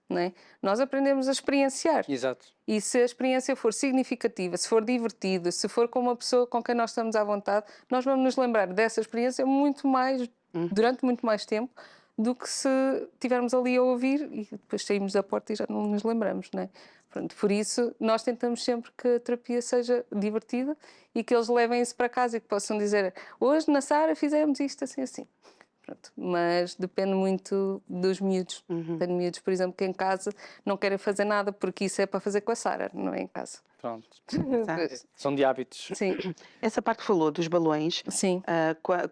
Não é? Nós aprendemos a experienciar. Exato. E se a experiência for significativa, se for divertida, se for com uma pessoa com quem nós estamos à vontade, nós vamos nos lembrar dessa experiência muito mais, durante muito mais tempo, do que se estivermos ali a ouvir e depois saímos da porta e já não nos lembramos, não é? Pronto, por isso, nós tentamos sempre que a terapia seja divertida e que eles levem isso para casa e que possam dizer: hoje na Sara fizemos isto assim, assim. Pronto, mas depende muito dos miúdos. Tenho miúdos, por exemplo, que em casa não querem fazer nada porque isso é para fazer com a Sara, não é em casa. Pronto. Exato. São de hábitos. Sim, Essa parte que falou dos balões, sim,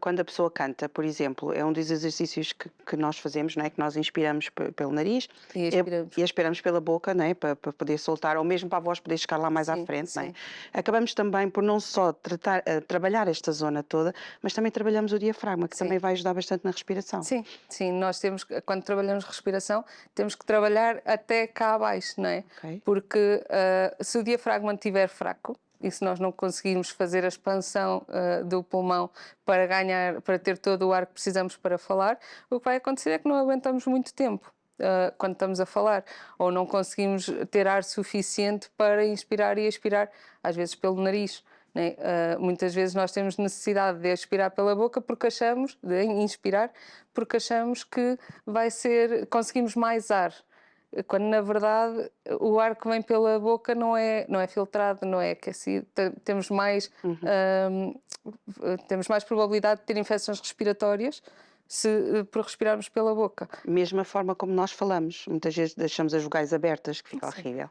quando a pessoa canta, por exemplo, é um dos exercícios que nós fazemos, não é? Que nós inspiramos pelo nariz E expiramos. e expiramos pela boca, não é? Para poder soltar, ou mesmo para a voz poder chegar lá mais à Sim, frente, não é? sim. Acabamos também por não só trabalhar esta zona toda, mas também trabalhamos o diafragma, que Sim. também vai ajudar bastante na respiração. Sim, sim, nós temos, quando trabalhamos respiração, temos que trabalhar até cá abaixo, não é? Ok. Porque se o diafragma estiver fraco, e se nós não conseguirmos fazer a expansão do pulmão para ganhar, para ter todo o ar que precisamos para falar, o que vai acontecer é que não aguentamos muito tempo quando estamos a falar, ou não conseguimos ter ar suficiente para inspirar e expirar, às vezes pelo nariz. Né? Muitas vezes nós temos necessidade de expirar pela boca porque achamos, de inspirar, porque achamos que conseguimos mais ar, quando na verdade o ar que vem pela boca não é filtrado, não é aquecido, temos mais probabilidade de ter infecções respiratórias por respirarmos pela boca. Mesmo a forma como nós falamos, muitas vezes deixamos as vogais abertas, que fica horrível.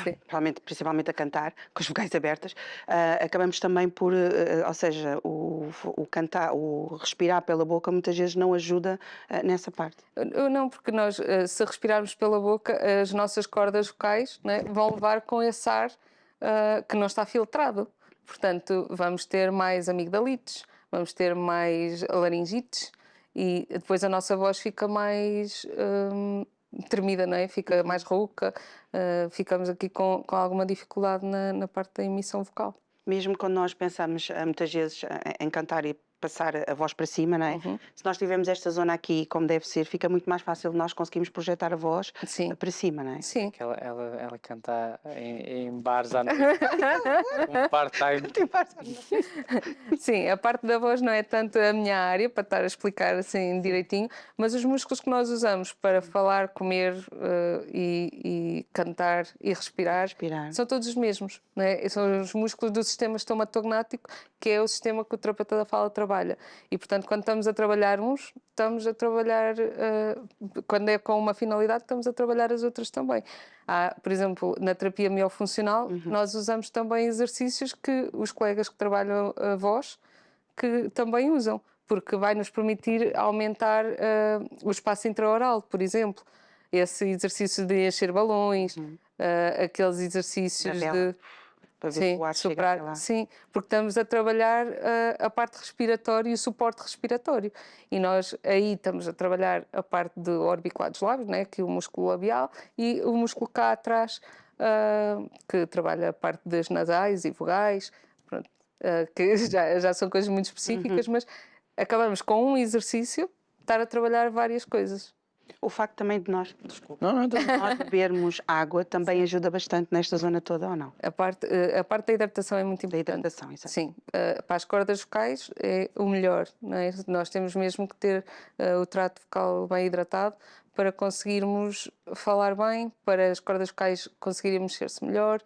Sim. Principalmente a cantar, com as vogais abertas, acabamos também por, ou seja, o cantar, o respirar pela boca muitas vezes não ajuda nessa parte. Não, porque nós, se respirarmos pela boca, as nossas cordas vocais, né, vão levar com esse ar que não está filtrado. Portanto, vamos ter mais amigdalites, vamos ter mais laringites e depois a nossa voz fica mais tremida, não é? Fica mais rouca, ficamos aqui com alguma dificuldade na parte da emissão vocal. Mesmo quando nós pensamos muitas vezes em cantar e passar a voz para cima, não é? Se nós tivermos esta zona aqui como deve ser, fica muito mais fácil nós conseguimos projetar a voz Sim. para cima, não é? Sim. Que ela canta em bares à noite, um part-time. Sim, a parte da voz não é tanto a minha área, para estar a explicar assim direitinho, mas os músculos que nós usamos para falar, comer e cantar e respirar são todos os mesmos, não é? São os músculos do sistema estomatognático, que é o sistema que o terapeuta da fala trabalha. E, portanto, quando estamos a trabalhar estamos a trabalhar, quando é com uma finalidade, estamos a trabalhar as outras também. Por exemplo, na terapia miofuncional, nós usamos também exercícios que os colegas que trabalham a voz que também usam, porque vai nos permitir aumentar o espaço intraoral, por exemplo. Esse exercício de encher balões, aqueles exercícios de... Para ver se o ar chega até lá. Sim, porque estamos a trabalhar a parte respiratória e o suporte respiratório. E nós aí estamos a trabalhar a parte do orbicular dos lábios, né, que é o músculo labial, e o músculo cá atrás, que trabalha a parte das nasais e vogais, pronto, que já são coisas muito específicas, mas acabamos com um exercício estar a trabalhar várias coisas. O facto também de nós, desculpa, Não, não, nós bebermos água também ajuda bastante nesta zona toda, ou não? A parte da hidratação é muito Da importante. hidratação, exato. Sim, para as cordas vocais é o melhor, não é? Nós temos mesmo que ter o trato vocal bem hidratado para conseguirmos falar bem, para as cordas vocais conseguirem mexer-se melhor,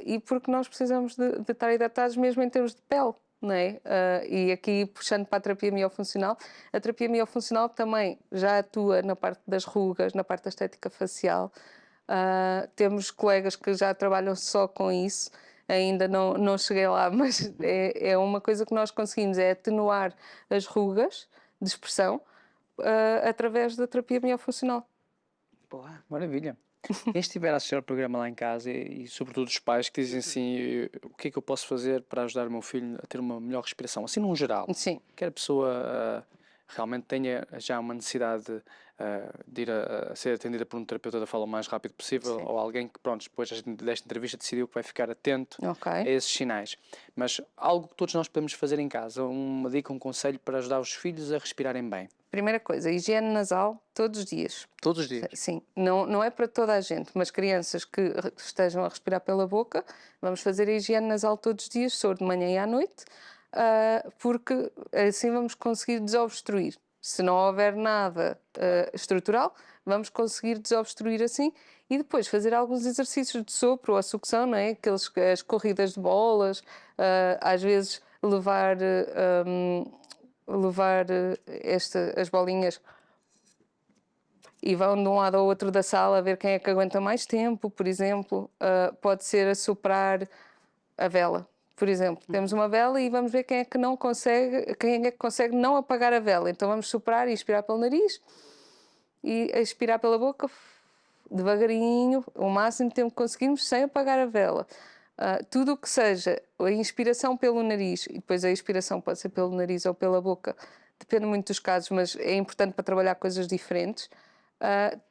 e porque nós precisamos de estar hidratados mesmo em termos de pele. Não é? E aqui, puxando para a terapia miofuncional, a terapia miofuncional também já atua na parte das rugas, na parte da estética facial. Temos colegas que já trabalham só com isso, ainda não cheguei lá, mas é uma coisa que nós conseguimos, é atenuar as rugas de expressão através da terapia miofuncional. Boa. Maravilha. Quem estiver a assistir ao programa lá em casa e sobretudo os pais que dizem assim, o que é que eu posso fazer para ajudar o meu filho a ter uma melhor respiração? Assim, num geral. Sim. Quer a pessoa realmente tenha já uma necessidade de ir a ser atendida por um terapeuta da forma o mais rápido possível, Sim. ou alguém que, pronto, depois desta entrevista decidiu que vai ficar atento Ok. a esses sinais. Mas algo que todos nós podemos fazer em casa, uma dica, um conselho para ajudar os filhos a respirarem bem. Primeira coisa, higiene nasal todos os dias. Todos os dias. Sim, não é para toda a gente, mas crianças que estejam a respirar pela boca, vamos fazer a higiene nasal todos os dias, soro de manhã e à noite, porque assim vamos conseguir desobstruir. Se não houver nada estrutural, vamos conseguir desobstruir assim e depois fazer alguns exercícios de sopro ou a sucção, não é? As corridas de bolas, às vezes levar as bolinhas e vão de um lado ao outro da sala a ver quem é que aguenta mais tempo, por exemplo. Pode ser a soprar a vela, por exemplo. Temos uma vela e vamos ver quem é que consegue não apagar a vela. Então vamos soprar e expirar pelo nariz e expirar pela boca devagarinho, o máximo de tempo que conseguirmos sem apagar a vela. Tudo o que seja a inspiração pelo nariz, e depois a expiração pode ser pelo nariz ou pela boca, depende muito dos casos, mas é importante para trabalhar coisas diferentes.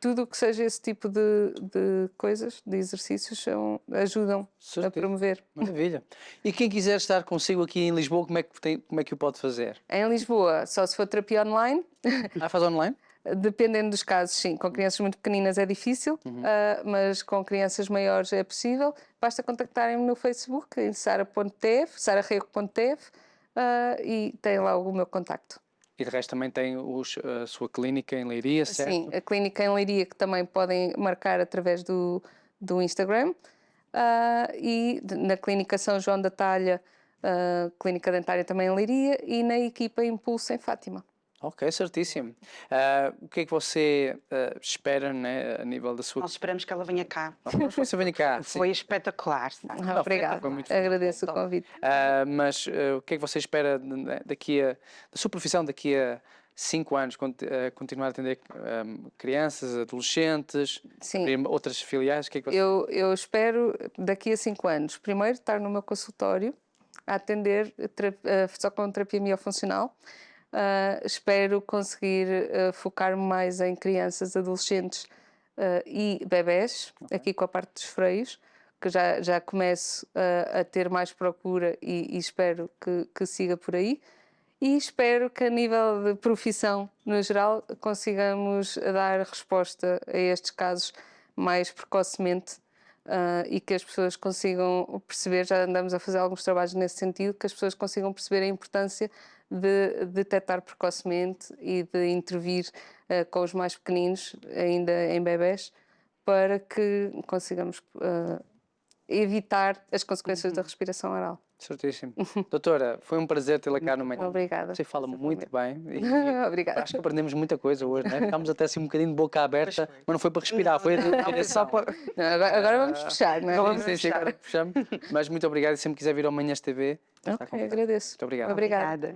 Tudo o que seja esse tipo de coisas, de exercícios, ajudam a Certeza. promover. Maravilha. E quem quiser estar consigo aqui em Lisboa, como é que o pode fazer? Em Lisboa, só se for terapia online, Faz online? dependendo dos casos, sim. Com crianças muito pequeninas é difícil, mas com crianças maiores é possível. Basta contactarem-me no Facebook, em sara.tf, sararrego.tf, e têm lá o meu contacto. E de resto também tem a sua clínica em Leiria, certo? Sim, a clínica em Leiria, que também podem marcar através do Instagram, e na clínica São João da Talha, clínica dentária também em Leiria, e na equipa Impulso em Fátima. Ok, certíssimo. O que é que você espera, né, a nível da sua... Nós esperamos que ela venha cá. Você venha cá. sim. Foi espetacular. Obrigada, foi muito agradeço o convite. Mas o que é que você espera da sua profissão daqui a 5 anos? Continuar a atender crianças, adolescentes, Sim. abrir outras filiais? O que é que você... Eu espero, daqui a 5 anos, primeiro estar no meu consultório a atender só com terapia miofuncional. Espero conseguir focar-me mais em crianças, adolescentes e bebés, aqui com a parte dos freios, que já começo a ter mais procura e espero que siga por aí. E espero que a nível de profissão, no geral, consigamos dar resposta a estes casos mais precocemente, e que as pessoas consigam perceber, já andamos a fazer alguns trabalhos nesse sentido, que as pessoas consigam perceber a importância de detectar precocemente e de intervir com os mais pequeninos, ainda em bebés, para que consigamos evitar as consequências da respiração oral. Certíssimo. Doutora, foi um prazer tê-la cá no meio. Obrigada. Você fala muito bem. Obrigada. Acho que aprendemos muita coisa hoje, né? Ficámos até assim um bocadinho de boca aberta, mas não foi para respirar, foi Só para... Não, agora vamos fechar, não é? Sim, agora fechamos. Mas muito obrigado e sempre quiser vir ao Manhãs TV. está Ok, convidado. agradeço. Muito obrigado. Obrigada.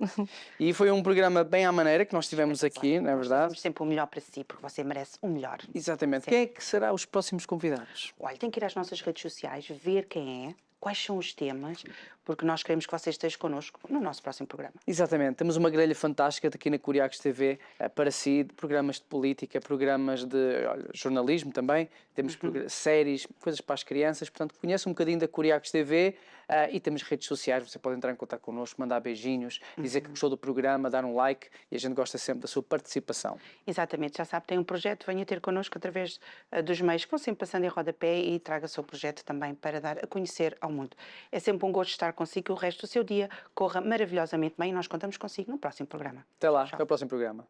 E foi um programa bem à maneira que nós tivemos aqui, não é verdade? Fazemos sempre o melhor para si, porque você merece o melhor. Exatamente. Quem é que será os próximos convidados? Olha, tem que ir às nossas redes sociais, ver quem é, quais são os temas, porque nós queremos que você esteja connosco no nosso próximo programa. Exatamente, temos uma grelha fantástica aqui na Curiacos TV para si, de programas de política, programas de jornalismo também, temos séries, coisas para as crianças, portanto conheça um bocadinho da Curiacos TV e temos redes sociais, você pode entrar em contato connosco, mandar beijinhos, dizer que gostou do programa, dar um like e a gente gosta sempre da sua participação. Exatamente, já sabe, tem um projeto, venha ter connosco através dos meios que vão sempre passando em rodapé e traga o seu projeto também para dar a conhecer ao mundo. É sempre um gosto estar consigo, que o resto do seu dia corra maravilhosamente bem e nós contamos consigo no próximo programa. Até lá, Tchau. até o próximo programa.